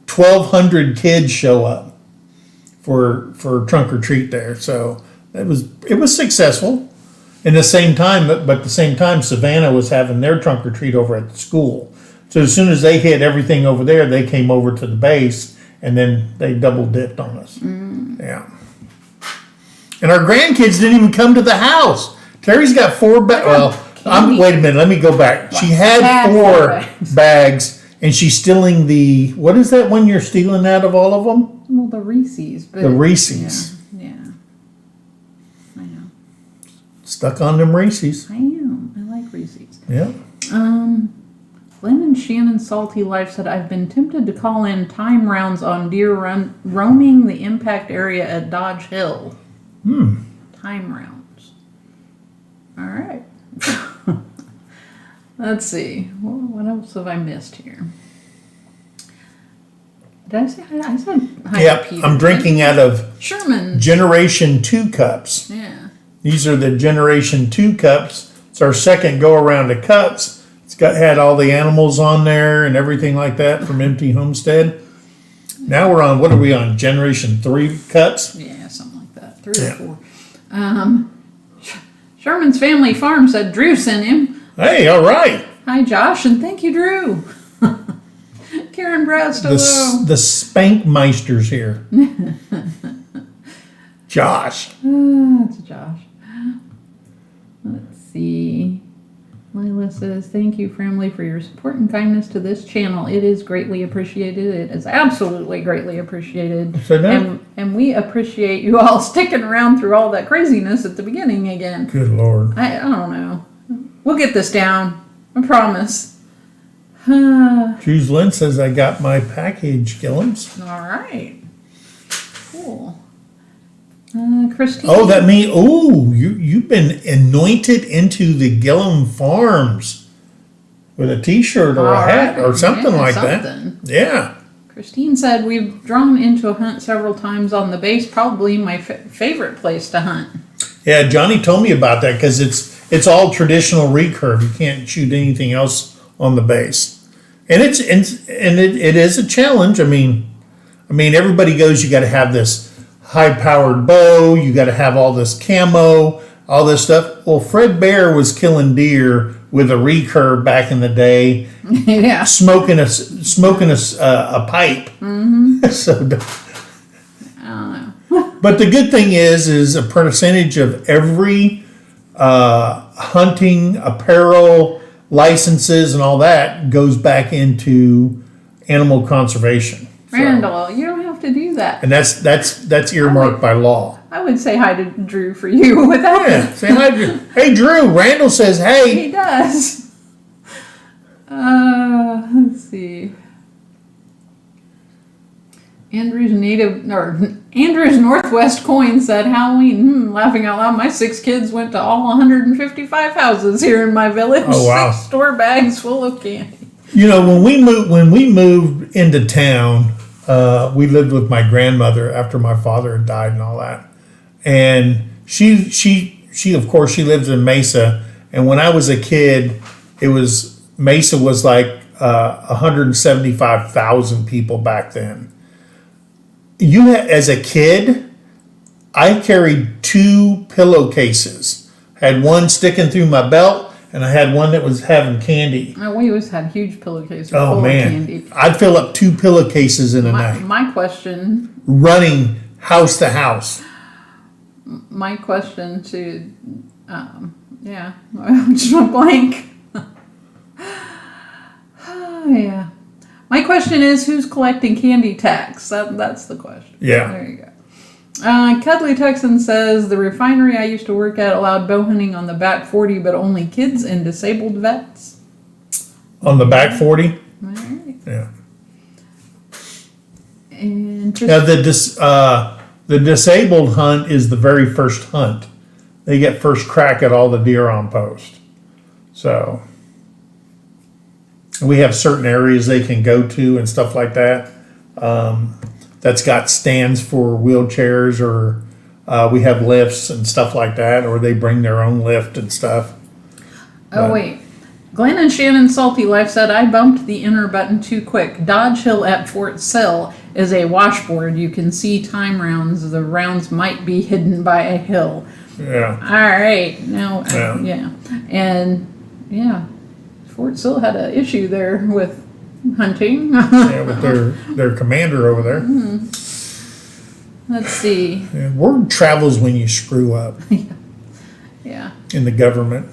Speaker 2: 1,200 kids show up for trunk or treat there. So it was successful. In the same time, but at the same time, Savannah was having their trunk or treat over at the school. So as soon as they hit everything over there, they came over to the base, and then they double dipped on us. Yeah. And our grandkids didn't even come to the house. Terry's got 4 bags. Wait a minute. Let me go back. She had 4 bags, and she's stealing what is that one you're stealing out of all of them?
Speaker 1: Well, the Reese's. But
Speaker 2: the Reese's.
Speaker 1: Yeah. I know.
Speaker 2: Stuck on them Reese's.
Speaker 1: I am. I like Reese's.
Speaker 2: Yeah.
Speaker 1: Lynn and Shannon Salty Life said, I've been tempted to call in time rounds on deer roaming the impact area at Dodge Hill. Time rounds. All right. Let's see. What else have I missed here? Did I say I said hi?
Speaker 2: Yep.
Speaker 1: Peter.
Speaker 2: I'm drinking out of
Speaker 1: Sherman.
Speaker 2: Generation 2 cups.
Speaker 1: Yeah.
Speaker 2: These are the Generation 2 cups. It's our second go around of cups. had all the animals on there and everything like that from Empty Homestead. Now we're on, what are we on? Generation 3 cuts?
Speaker 1: Yeah, something like that. 3 or 4. Sherman's Family Farm said Drew sent him.
Speaker 2: Hey, all right.
Speaker 1: Hi, Josh, and thank you, Drew. Karen Brast, hello.
Speaker 2: The Spankmeisters here. Josh.
Speaker 1: That's Josh. Let's see. Lila says, thank you, family, for your support and kindness to this channel. It is greatly appreciated. It is absolutely greatly appreciated. And we appreciate you all sticking around through all that craziness at the beginning again.
Speaker 2: Good Lord.
Speaker 1: I don't know. We'll get this down. I promise.
Speaker 2: Jules Lynn says, I got my package, Gillums.
Speaker 1: All right. Cool. Christine.
Speaker 2: Oh, you've been anointed into the Gillum Farms with a t-shirt or a hat or something like that. Yeah.
Speaker 1: Christine said, we've drawn into a hunt several times on the base, probably my favorite place to hunt.
Speaker 2: Yeah, Johnny told me about that because it's all traditional recurve. You can't shoot anything else on the base. And it is a challenge. I mean, everybody goes, you got to have this high-powered bow, you got to have all this camo, all this stuff. Well, Fred Bear was killing deer with a recurve back in the day.
Speaker 1: Yeah.
Speaker 2: Smoking a pipe. Mm-hmm. So,
Speaker 1: I don't know.
Speaker 2: But the good thing is a percentage of every hunting apparel licenses and all that goes back into animal conservation.
Speaker 1: Randall, you don't have to do that.
Speaker 2: And that's earmarked by law.
Speaker 1: I would say hi to Drew for you with that.
Speaker 2: Yeah, say hi, Drew. Hey, Drew. Randall says, hey.
Speaker 1: He does. Let's see. Andrew's Northwest Coin said, Halloween, laughing out loud, my 6 kids went to all 155 houses here in my village.
Speaker 2: Oh, wow.
Speaker 1: 6 store bags full of candy.
Speaker 2: You know, when we moved into town, we lived with my grandmother after my father had died and all that. And she of course, she lived in Mesa. And when I was a kid, Mesa was like 175,000 people back then. As a kid, I carried 2 pillowcases. Had one sticking through my belt, and I had one that was having candy.
Speaker 1: We always had huge pillowcases
Speaker 2: Oh
Speaker 1: full
Speaker 2: man,
Speaker 1: of candy.
Speaker 2: I'd fill up 2 pillowcases in a night.
Speaker 1: My question.
Speaker 2: Running house to house.
Speaker 1: My question to, yeah, I just went blank. Yeah. My question is, who's collecting candy tax? That's the question.
Speaker 2: Yeah.
Speaker 1: There you go. Cuddly Texan says, the refinery I used to work at allowed bow hunting on the back 40, but only kids and disabled vets.
Speaker 2: On the back 40?
Speaker 1: All right.
Speaker 2: Yeah.
Speaker 1: And
Speaker 2: Now, the disabled hunt is the very first hunt. They get first crack at all the deer on post. So we have certain areas they can go to and stuff like that. That's got stands for wheelchairs, or we have lifts and stuff like that, or they bring their own lift and stuff.
Speaker 1: wait. Glenn and Shannon Salty Life said, I bumped the enter button too quick. Dodge Hill at Fort Sill is a washboard. You can see time rounds. The rounds might be hidden by a hill.
Speaker 2: Yeah.
Speaker 1: All right. Now,
Speaker 2: Yeah.
Speaker 1: yeah. And, yeah, Fort Sill had an issue there with hunting.
Speaker 2: Yeah, with their commander over there.
Speaker 1: Let's see.
Speaker 2: Yeah, word travels when you screw up
Speaker 1: Yeah.
Speaker 2: in the government.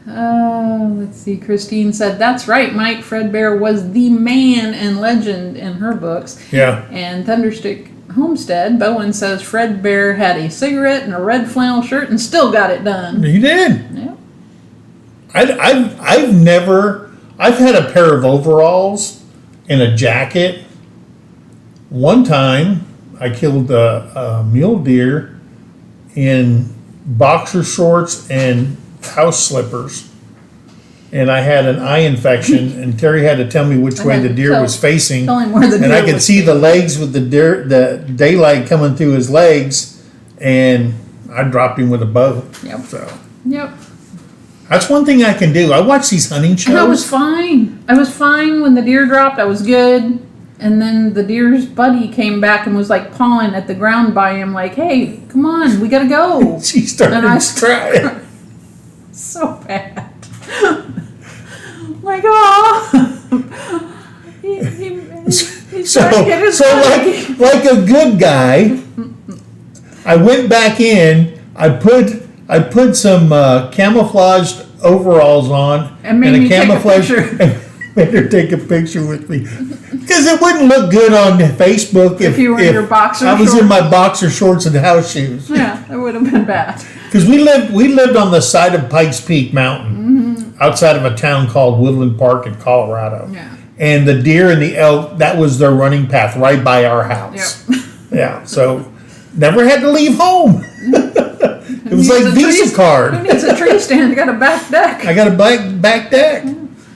Speaker 1: Let's see. Christine said, that's right, Mike. Fred Bear was the man and legend in her books.
Speaker 2: Yeah.
Speaker 1: And Thunderstick Homestead, Bowen says Fred Bear had a cigarette and a red flannel shirt and still got it done.
Speaker 2: You did.
Speaker 1: Yeah.
Speaker 2: I've had a pair of overalls and a jacket. One time I killed a mule deer in boxer shorts and house slippers, and I had an eye infection, and Terry had to tell me which way the deer was facing,
Speaker 1: Tell him where the
Speaker 2: and
Speaker 1: deer
Speaker 2: I could
Speaker 1: was
Speaker 2: see the legs with the daylight coming through his legs, and I dropped him with a bow.
Speaker 1: Yep.
Speaker 2: So
Speaker 1: Yep.
Speaker 2: That's one thing I can do. I watch these hunting shows.
Speaker 1: And I was fine. I was fine when the deer dropped. I was good. And then the deer's buddy came back and was like pawing at the ground by him, like, "Hey, come on, we gotta go."
Speaker 2: She started crying.
Speaker 1: So bad. Like, oh. He's trying to get his buddy.
Speaker 2: like a good guy, I went back in. I put some camouflaged overalls on
Speaker 1: And made me take a picture.
Speaker 2: and made her take a picture with me because it wouldn't look good on Facebook if
Speaker 1: you were in your boxer
Speaker 2: I was
Speaker 1: shorts.
Speaker 2: in my boxer shorts and house shoes.
Speaker 1: Yeah, that would have been bad.
Speaker 2: Because we lived on the side of Pikes Peak Mountain, outside of a town called Woodland Park in Colorado.
Speaker 1: Yeah.
Speaker 2: And the deer and the elk, that was their running path right by our house.
Speaker 1: Yep.
Speaker 2: Yeah, so never had to leave home. It was like Visa card.
Speaker 1: Who needs a tree stand? You got a back deck.
Speaker 2: I got a back deck.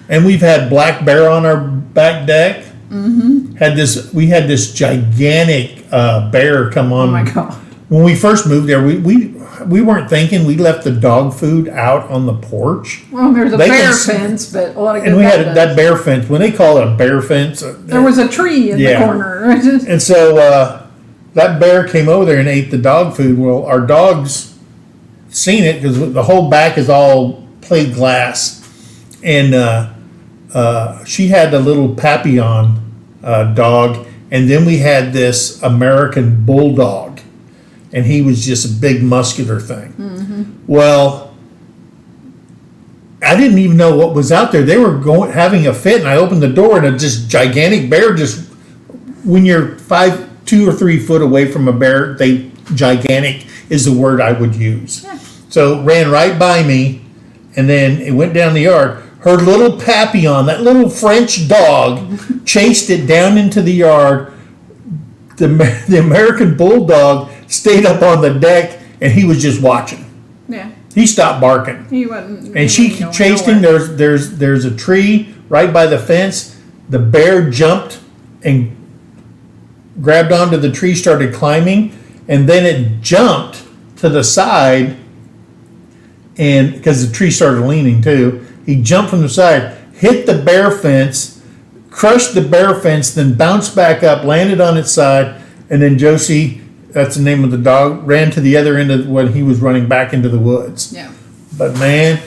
Speaker 2: And we've had black bear on our back deck. Mm-hmm. We had this gigantic bear come on.
Speaker 1: Oh my God.
Speaker 2: When we first moved there, we weren't thinking. We left the dog food out on the porch.
Speaker 1: Well, there's a bear fence, but a lot of good
Speaker 2: and we had that bear fence. When they call it a bear fence,
Speaker 1: there was a tree in the corner.
Speaker 2: And so that bear came over there and ate the dog food. Well, our dogs seen it because the whole back is all plate glass, and she had a little Papillon dog, and then we had this American Bulldog, and he was just a big muscular thing. Mm-hmm. Well, I didn't even know what was out there. They were having a fit, and I opened the door, and a just gigantic bear. Just when you're 2 or 3 foot away from a bear, gigantic is the word I would use. Yeah. So it ran right by me, and then it went down the yard. Her little Papillon, that little French dog, chased it down into the yard. The American Bulldog stayed up on the deck, and he was just watching.
Speaker 1: Yeah.
Speaker 2: He stopped barking.
Speaker 1: He wasn't.
Speaker 2: And she chased him. There's a tree right by the fence. The bear jumped and grabbed onto the tree, started climbing, and then it jumped to the side, and because the tree started leaning too, he jumped from the side, hit the bear fence, crushed the bear fence, then bounced back up, landed on its side, and then Josie, that's the name of the dog, ran to the other end of when he was running back into the woods.
Speaker 1: Yeah.
Speaker 2: But man,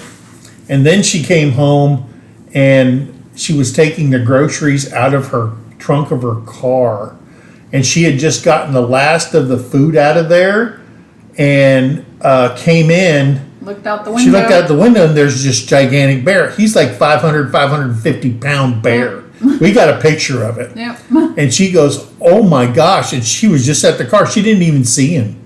Speaker 2: and then she came home and she was taking the groceries out of her trunk of her car, and she had just gotten the last of the food out of there and came in.
Speaker 1: Looked out the window.
Speaker 2: She looked out the window, and there's this gigantic bear. He's like 550 pound bear. We got a picture of it.
Speaker 1: Yep.
Speaker 2: And she goes, "Oh my gosh!" And she was just at the car. She didn't even see him.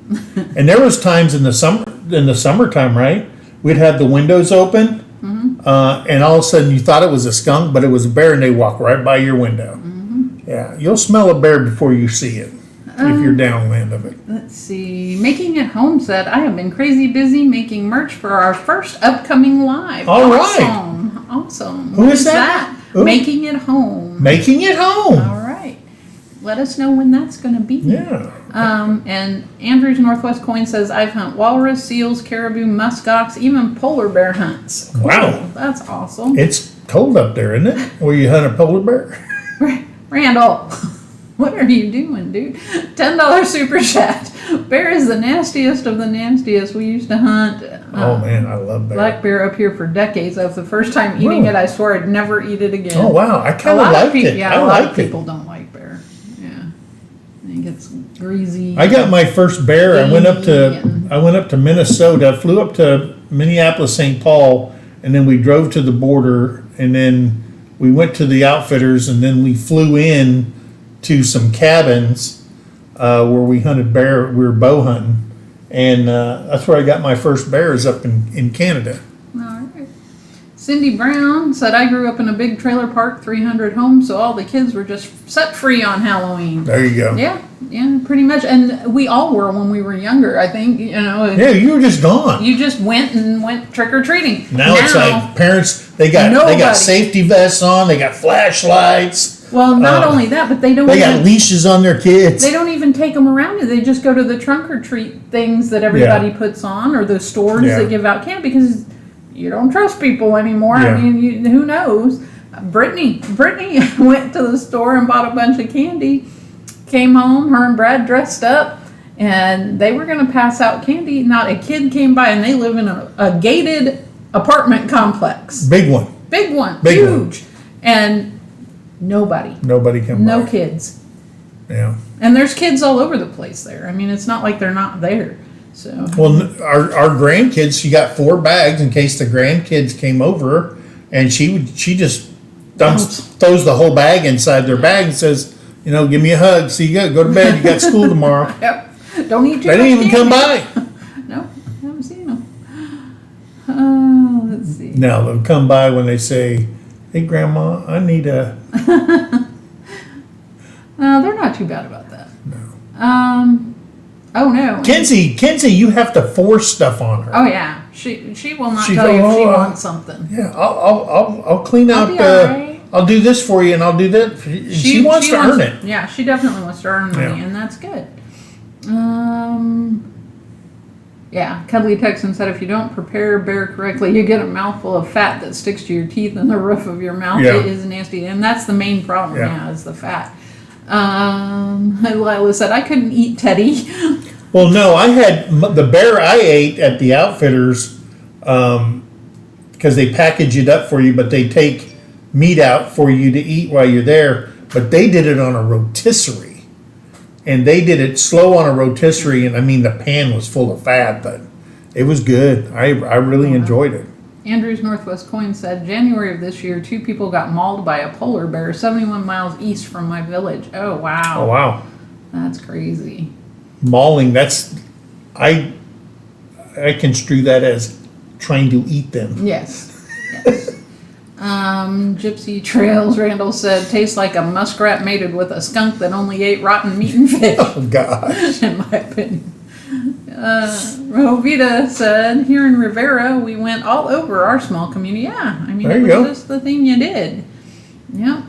Speaker 2: And there was times in the summertime, right? We'd have the windows open, and all of a sudden you thought it was a skunk, but it was a bear, and they walk right by your window. Mm-hmm. Yeah, you'll smell a bear before you see it if you're downwind of it.
Speaker 1: Let's see. Making It Homestead. I have been crazy busy making merch for our first upcoming live.
Speaker 2: All
Speaker 1: right. Awesome.
Speaker 2: Who is that?
Speaker 1: Making It Home.
Speaker 2: Making It Home.
Speaker 1: All right. Let us know when that's going to be.
Speaker 2: Yeah.
Speaker 1: And Andrew's Northwest Coin says, I've hunted walrus, seals, caribou, muskox, even polar bear hunts. Cool.
Speaker 2: Wow.
Speaker 1: That's awesome.
Speaker 2: It's cold up there, isn't it? Where you hunt a polar bear?
Speaker 1: Randall, what are you doing, dude? $10 super chat. Bear is the nastiest of the nastiest. We used to hunt.
Speaker 2: Oh man, I love bear.
Speaker 1: Black bear up here for decades. That was the first time eating it. I swore I'd never eat it again.
Speaker 2: Oh wow, I kind of liked it.
Speaker 1: Yeah, a lot of people don't like bear. Yeah, I think it's greasy.
Speaker 2: I got my first bear. I went up to Minnesota. I flew up to Minneapolis, St. Paul, and then we drove to the border, and then we went to the outfitters, and then we flew in to some cabins where we hunted bear. We were bow hunting. And that's where I got my first bears up in Canada.
Speaker 1: All right. Cindy Brown said, I grew up in a big trailer park, 300 homes, so all the kids were just set free on Halloween.
Speaker 2: There you go.
Speaker 1: Yeah, pretty much. And we all were when we were younger, I think.
Speaker 2: Yeah, you were just gone.
Speaker 1: You just went trick-or-treating.
Speaker 2: Now it's like parents, they got safety vests on, they got flashlights.
Speaker 1: Well, not only that, but they
Speaker 2: got leashes on their kids.
Speaker 1: They don't even take them around. They just go to the trunk or treat things that everybody puts on, or the stores that give out candy, because you don't trust people anymore.
Speaker 2: Yeah.
Speaker 1: I mean, who knows? Brittany went to the store and bought a bunch of candy. Came home, her and Brad dressed up, and they were going to pass out candy. Not a kid came by, and they live in a gated apartment complex.
Speaker 2: Big one.
Speaker 1: Big one.
Speaker 2: Big
Speaker 1: huge. One. And nobody.
Speaker 2: Nobody came
Speaker 1: No
Speaker 2: by.
Speaker 1: kids.
Speaker 2: Yeah.
Speaker 1: And there's kids all over the place there. I mean, it's not like they're not there. So.
Speaker 2: Well, our grandkids, she got 4 bags in case the grandkids came over, and she just throws the whole bag inside their bag and says, give me a hug. See you go to bed. You got school tomorrow.
Speaker 1: Yep. Don't eat too
Speaker 2: They
Speaker 1: much
Speaker 2: didn't even come
Speaker 1: candy.
Speaker 2: by.
Speaker 1: No, haven't seen them. Let's see.
Speaker 2: No, they'll come by when they say, "Hey, Grandma, I need a."
Speaker 1: They're not too bad about that. No. Oh no.
Speaker 2: Kenzie, you have to force stuff on her.
Speaker 1: Oh yeah. She will not
Speaker 2: She's
Speaker 1: tell you if she
Speaker 2: all,
Speaker 1: wants something.
Speaker 2: Yeah, I'll clean
Speaker 1: I'll
Speaker 2: up.
Speaker 1: be all right.
Speaker 2: I'll do this for you, and I'll do that. She wants to earn it.
Speaker 1: Yeah, she definitely wants to earn money,
Speaker 2: Yeah.
Speaker 1: and that's good. Yeah, Cuddly Texan said if you don't prepare bear correctly, you get a mouthful of fat that sticks to your teeth and the roof of your mouth.
Speaker 2: Yeah.
Speaker 1: It is nasty, and that's the main problem.
Speaker 2: Yeah.
Speaker 1: Is the fat. Lila said I couldn't eat Teddy.
Speaker 2: Well, no, I had the bear I ate at the Outfitters because they package it up for you, but they take meat out for you to eat while you're there. But they did it on a rotisserie, and they did it slow on a rotisserie, and I mean the pan was full of fat, but it was good. I really enjoyed it.
Speaker 1: Andrew's Northwest Coin said January of this year, 2 people got mauled by a polar bear 71 miles east from my village. Oh wow!
Speaker 2: Oh wow!
Speaker 1: That's crazy.
Speaker 2: Mauling. I construe that as trying to eat them.
Speaker 1: Yes. Gypsy Trails, Randall said, tastes like a muskrat mated with a skunk that only ate rotten meat and fish.
Speaker 2: Oh gosh!
Speaker 1: In my opinion. Rovita said, here in Rivera, we went all over our small community. Yeah, I mean,
Speaker 2: There
Speaker 1: it
Speaker 2: you
Speaker 1: was
Speaker 2: go.
Speaker 1: just the thing you did. Yep.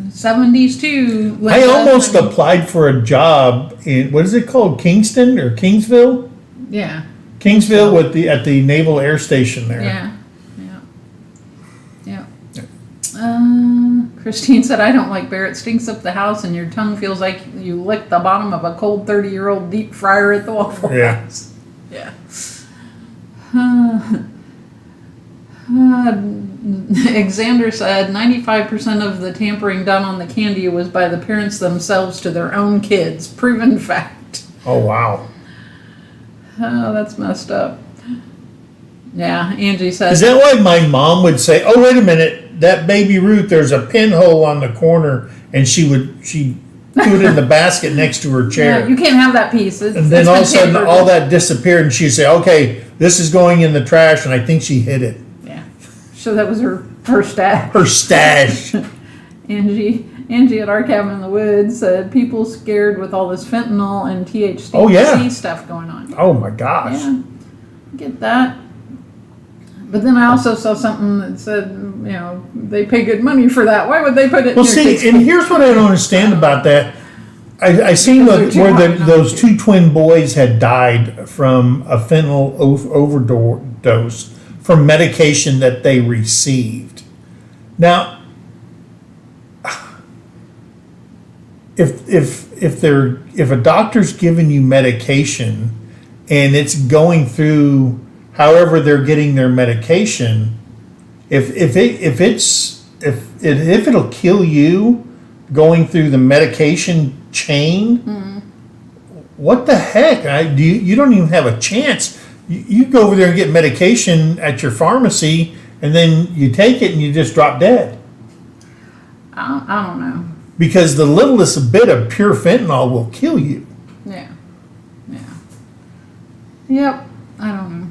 Speaker 1: 70s too.
Speaker 2: I almost applied for a job in what is it called, Kingston or Kingsville?
Speaker 1: Yeah.
Speaker 2: Kingsville at the Naval Air Station there.
Speaker 1: Yeah. Christine said, I don't like bear. It stinks up the house and your tongue feels like you licked the bottom of a cold 30-year-old deep fryer at the Waffle House. Yeah. Xander said 95% of the tampering done on the candy was by the parents themselves to their own kids. Proven fact.
Speaker 2: Oh wow!
Speaker 1: Oh, that's messed up. Yeah, Angie said.
Speaker 2: Is that why my mom would say, "Oh, wait a minute, that baby Ruth, there's a pinhole on the corner," and she threw it in the basket next to her chair.
Speaker 1: Yeah, you can't have that piece.
Speaker 2: And then all of a sudden, all that disappeared, and she'd say, "Okay, this is going in the trash," and I think she hid it.
Speaker 1: Yeah. So that was her stash.
Speaker 2: Her stash.
Speaker 1: Angie at our cabin in the woods said people scared with all this fentanyl and THC
Speaker 2: Oh, yeah.
Speaker 1: stuff going on.
Speaker 2: Oh my gosh.
Speaker 1: Yeah, get that. But then I also saw something that said, they pay good money for that. Why would they put it
Speaker 2: Well,
Speaker 1: in their
Speaker 2: see, and here's what I don't understand about that. I seen
Speaker 1: Because they're too
Speaker 2: where
Speaker 1: hot not
Speaker 2: those
Speaker 1: to.
Speaker 2: 2 twin boys had died from a fentanyl overdose from medication that they received. Now, if a doctor's giving you medication and it's going through however they're getting their medication, if it'll kill you going through the medication chain, what the heck? You don't even have a chance. You go over there and get medication at your pharmacy, and then you take it and you just drop dead.
Speaker 1: I don't know.
Speaker 2: Because the littlest bit of pure fentanyl will kill you.
Speaker 1: Yeah. Yep. I don't know.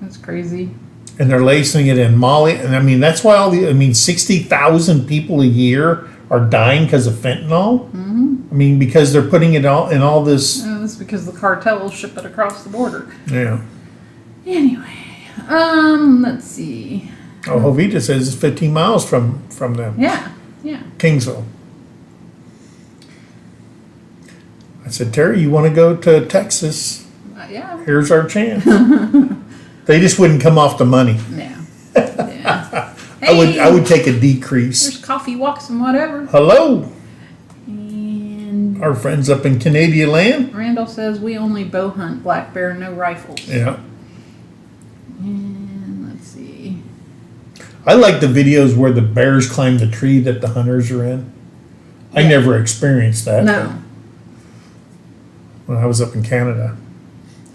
Speaker 1: That's crazy.
Speaker 2: And they're lacing it in Molly. And I mean, that's why 60,000 people a year are dying because of fentanyl. Mm-hmm. I mean, because they're putting it all in all this.
Speaker 1: That's because the cartels ship it across the border.
Speaker 2: Yeah.
Speaker 1: Anyway, let's see.
Speaker 2: Oh, Jovita says it's 15 miles from them.
Speaker 1: Yeah.
Speaker 2: Kingsville. I said, Terry, you want to go to Texas?
Speaker 1: Yeah.
Speaker 2: Here's our chance. They just wouldn't come off the money.
Speaker 1: Yeah.
Speaker 2: I would take a decrease.
Speaker 1: There's coffee walks and whatever.
Speaker 2: Hello,
Speaker 1: And
Speaker 2: our friends up in Canadian land.
Speaker 1: Randall says we only bow hunt black bear, no rifles.
Speaker 2: Yeah.
Speaker 1: And let's see.
Speaker 2: I like the videos where the bears climb the tree that the hunters are in. I
Speaker 1: Yeah.
Speaker 2: never experienced that.
Speaker 1: No.
Speaker 2: When I was up in Canada.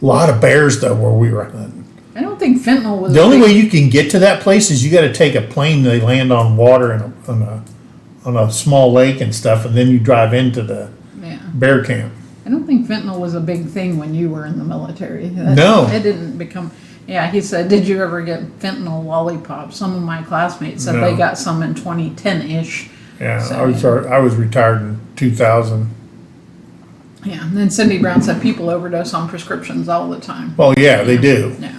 Speaker 2: A lot of bears, though, where we were hunting.
Speaker 1: I don't think fentanyl was
Speaker 2: The only
Speaker 1: big-
Speaker 2: way you can get to that place is you got to take a plane. They land on water on a small lake and stuff, and then you drive into the
Speaker 1: Yeah.
Speaker 2: bear camp.
Speaker 1: I don't think fentanyl was a big thing when you were in the military.
Speaker 2: No.
Speaker 1: It didn't become. Yeah, he said, did you ever get fentanyl lollipops? Some of my classmates said
Speaker 2: No.
Speaker 1: they got some in 2010-ish.
Speaker 2: Yeah,
Speaker 1: So,
Speaker 2: I was retired in 2000.
Speaker 1: Yeah, and then Cindy Brown said people overdose on prescriptions all the time.
Speaker 2: Well, yeah, they do,
Speaker 1: Yeah,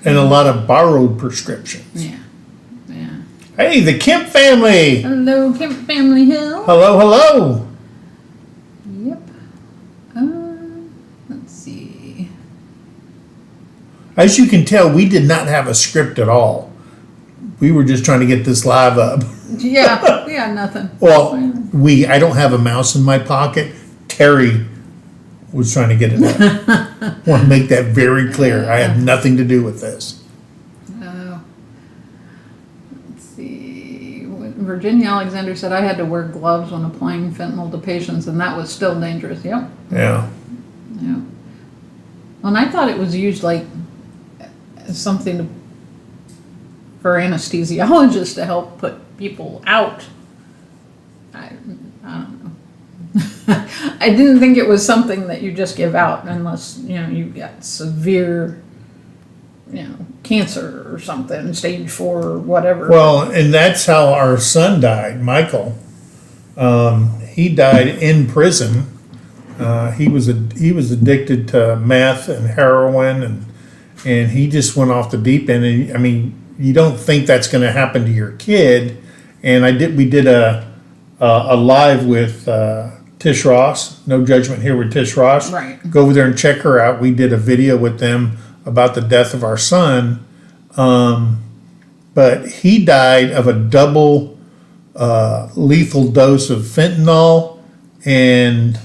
Speaker 2: and a lot of borrowed prescriptions.
Speaker 1: yeah, yeah.
Speaker 2: Hey, the Kemp family.
Speaker 1: Hello, Kemp Family Hill.
Speaker 2: Hello, hello.
Speaker 1: Yep. Let's see.
Speaker 2: As you can tell, we did not have a script at all. We were just trying to get this live up.
Speaker 1: Yeah, we got nothing.
Speaker 2: Well, I don't have a mouse in my pocket. Terry was trying to get it up. Want to make that very clear. I had nothing to do with this.
Speaker 1: Let's see. Virginia Alexander said I had to wear gloves when applying fentanyl to patients, and that was still dangerous. Yep.
Speaker 2: Yeah.
Speaker 1: Yeah. And I thought it was used like as something for anesthesiologists to help put people out. I don't know. I didn't think it was something that you just give out unless, you've got severe, cancer or something, stage 4 or whatever.
Speaker 2: Well, and that's how our son died, Michael. He died in prison. He was addicted to meth and heroin, and he just went off the deep end. And I mean, you don't think that's going to happen to your kid. And we did a live with Tish Ross. No judgment here with Tish Ross.
Speaker 1: Right.
Speaker 2: Go over there and check her out. We did a video with them about the death of our son. But he died of a double lethal dose of fentanyl and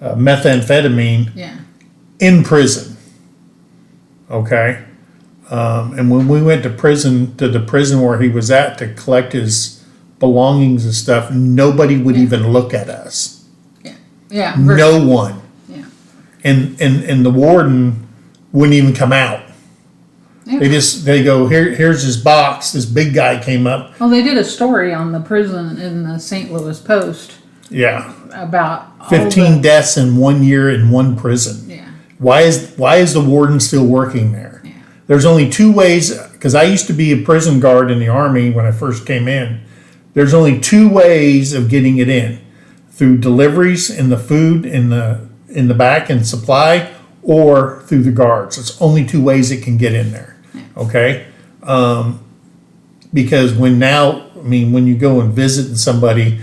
Speaker 2: methamphetamine
Speaker 1: Yeah.
Speaker 2: in prison. Okay. And when we went to the prison where he was at to collect his belongings and stuff, nobody would even look at us.
Speaker 1: Yeah. Yeah.
Speaker 2: No one.
Speaker 1: Yeah.
Speaker 2: And the warden wouldn't even come out.
Speaker 1: Yeah.
Speaker 2: They go, here's his box. This big guy came up.
Speaker 1: Well, they did a story on the prison in the St. Louis Post
Speaker 2: Yeah.
Speaker 1: about all
Speaker 2: 15 deaths in 1 year in one prison.
Speaker 1: Yeah.
Speaker 2: Why is the warden still working there?
Speaker 1: Yeah.
Speaker 2: There's only two ways, because I used to be a prison guard in the Army when I first came in. There's only two ways of getting it in: through deliveries in the food in the back and supply, or through the guards. It's only two ways it can get in there. Okay, because when you go and visit somebody,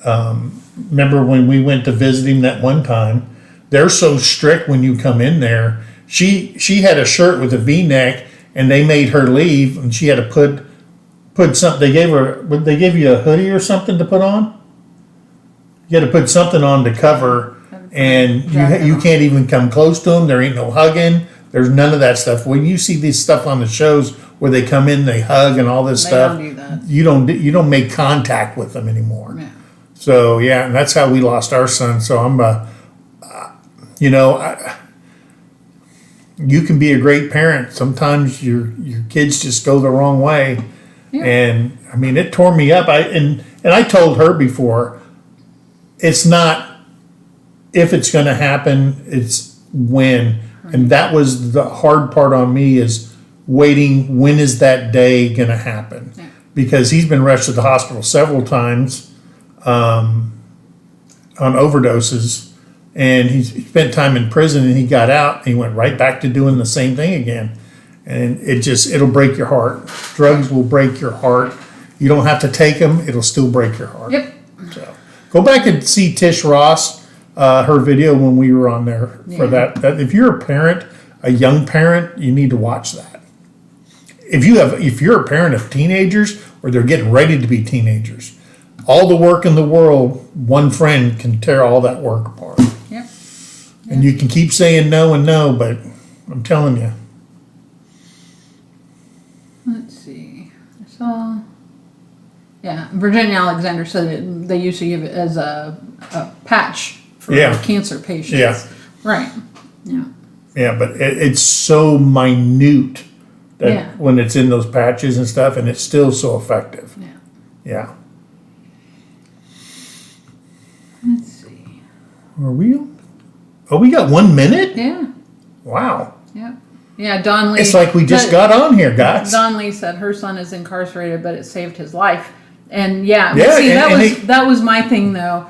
Speaker 2: remember when we went to visit him that one time? They're so strict when you come in there. She had a shirt with a V-neck, and they made her leave, and she had to put something. They gave you a hoodie or something to put on. You had to put something on to cover, and you can't even come close to them. There ain't no hugging. There's none of that stuff. When you see this stuff on the shows where they come in, they hug and all this stuff,
Speaker 1: don't do that.
Speaker 2: you don't make contact with them anymore.
Speaker 1: Yeah.
Speaker 2: So yeah, and that's how we lost our son. So I'm you can be a great parent. Sometimes your kids just go the wrong way.
Speaker 1: Yeah.
Speaker 2: And I mean, it tore me up. And I told her before, it's not if it's going to happen, it's when. Right. And that was the hard part on me, is waiting. When is that day going to happen?
Speaker 1: Yeah.
Speaker 2: Because he's been rushed to the hospital several times on overdoses. And he spent time in prison, and he got out and he went right back to doing the same thing again. And it'll break your heart. Drugs will break your heart. You don't have to take them. It'll still break your heart.
Speaker 1: Yep.
Speaker 2: So go back and see Tish Ross, her video when we were on there for that. If you're a parent, a young parent, you need to watch that. if you're a parent of teenagers or they're getting ready to be teenagers, all the work in the world, one friend can tear all that work apart.
Speaker 1: Yep.
Speaker 2: And you can keep saying no and no, but I'm telling you.
Speaker 1: Let's see. I saw. Yeah, Virginia Alexander said they used to give it as a patch for cancer patients.
Speaker 2: Yeah.
Speaker 1: Right. Yeah.
Speaker 2: Yeah, but it's so minute that when it's in those patches and stuff, and it's still so effective.
Speaker 1: Yeah.
Speaker 2: Yeah.
Speaker 1: Let's see.
Speaker 2: Are we? Oh, we got 1 minute?
Speaker 1: Yeah.
Speaker 2: Wow.
Speaker 1: Yep. Yeah, Don Lee.
Speaker 2: It's like we just got on here, guys.
Speaker 1: Don Lee said her son is incarcerated, but it saved his life. And see, that was my thing though.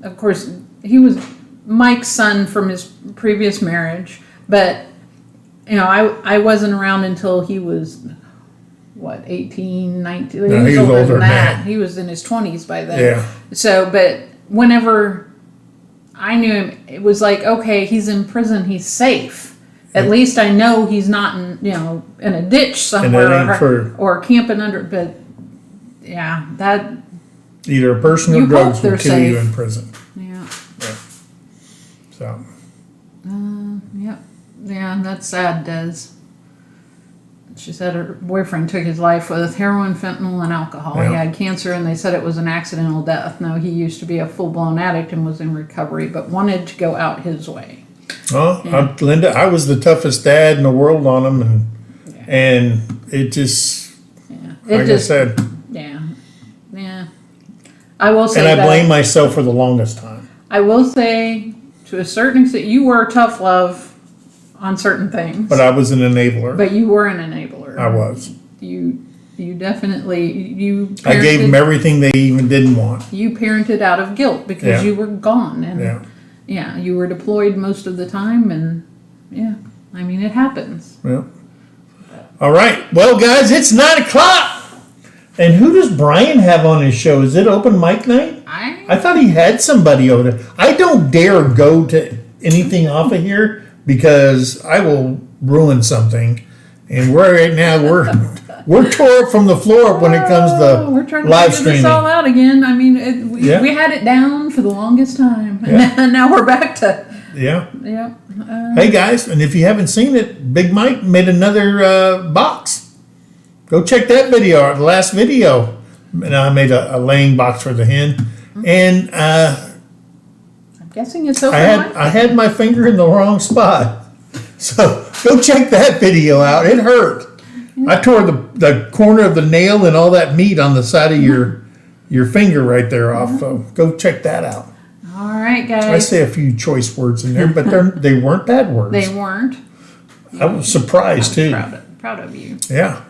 Speaker 1: Of course, he was Mike's son from his previous marriage, but I wasn't around until he was 18, 19.
Speaker 2: No, he was older than that.
Speaker 1: He was in his 20s by then.
Speaker 2: Yeah.
Speaker 1: So, but whenever I knew him, it was like, okay, he's in prison, he's safe. At least I know he's not in a ditch somewhere or camping under. But yeah, that
Speaker 2: either a person or drugs will kill you in prison.
Speaker 1: Yeah.
Speaker 2: So.
Speaker 1: Yeah, that's sad, Des. She said her boyfriend took his life with heroin, fentanyl, and alcohol.
Speaker 2: Yeah.
Speaker 1: He had cancer, and they said it was an accidental death. No, he used to be a full-blown addict and was in recovery, but wanted to go out his way.
Speaker 2: Oh, Linda, I was the toughest dad in the world on him, and it just, I said.
Speaker 1: Yeah. I will say
Speaker 2: and I blame myself for the longest time.
Speaker 1: I will say, to a certain extent, you were tough love on certain things.
Speaker 2: But I was an enabler.
Speaker 1: But you were an enabler.
Speaker 2: I was.
Speaker 1: You definitely,
Speaker 2: I gave them everything they even didn't want.
Speaker 1: You parented out of guilt because you were gone. And you were deployed most of the time. And I mean, it happens.
Speaker 2: Yeah. All right. Well, guys, it's 9 o'clock. And who does Brian have on his show? Is it open mic night? I thought he had somebody over there. I don't dare go to anything off of here because I will ruin something. And right now we're tore up from the floor up when it comes to
Speaker 1: we're trying to
Speaker 2: live
Speaker 1: figure
Speaker 2: streaming.
Speaker 1: this all out again. I mean, we had it down for the longest time, and now we're back to
Speaker 2: Hey guys, and if you haven't seen it, Big Mike made another box. Go check that video out, the last video. And I made a laying box for the hen. And
Speaker 1: I'm guessing it's open.
Speaker 2: I had my finger in the wrong spot. So go check that video out. It hurt. I tore the corner of the nail and all that meat on the side of your finger right there off. So go check that out.
Speaker 1: All right, guys.
Speaker 2: I say a few choice words in there, but they weren't bad words.
Speaker 1: They weren't.
Speaker 2: I was surprised too.
Speaker 1: Proud of you.
Speaker 2: Yeah.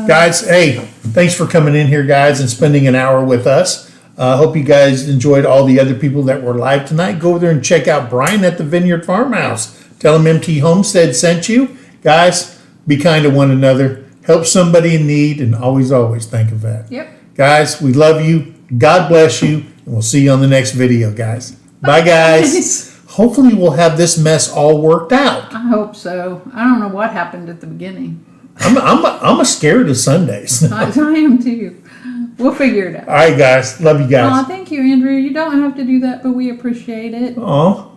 Speaker 2: Guys, hey, thanks for coming in here, guys, and spending an hour with us. Hope you guys enjoyed all the other people that were live tonight. Go over there and check out Brian at the Vineyard Farmhouse. Tell him MT Homestead sent you. Guys, be kind to one another. Help somebody in need, and always think of that.
Speaker 1: Yep.
Speaker 2: Guys, we love you. God bless you, and we'll see you on the next video, guys. Bye, guys. Hopefully we'll have this mess all worked out.
Speaker 1: I hope so. I don't know what happened at the beginning.
Speaker 2: I'm scared of Sundays.
Speaker 1: I am too. We'll figure it out.
Speaker 2: All right, guys. Love you guys.
Speaker 1: Thank you, Andrew. You don't have to do that, but we appreciate it.
Speaker 2: Aw.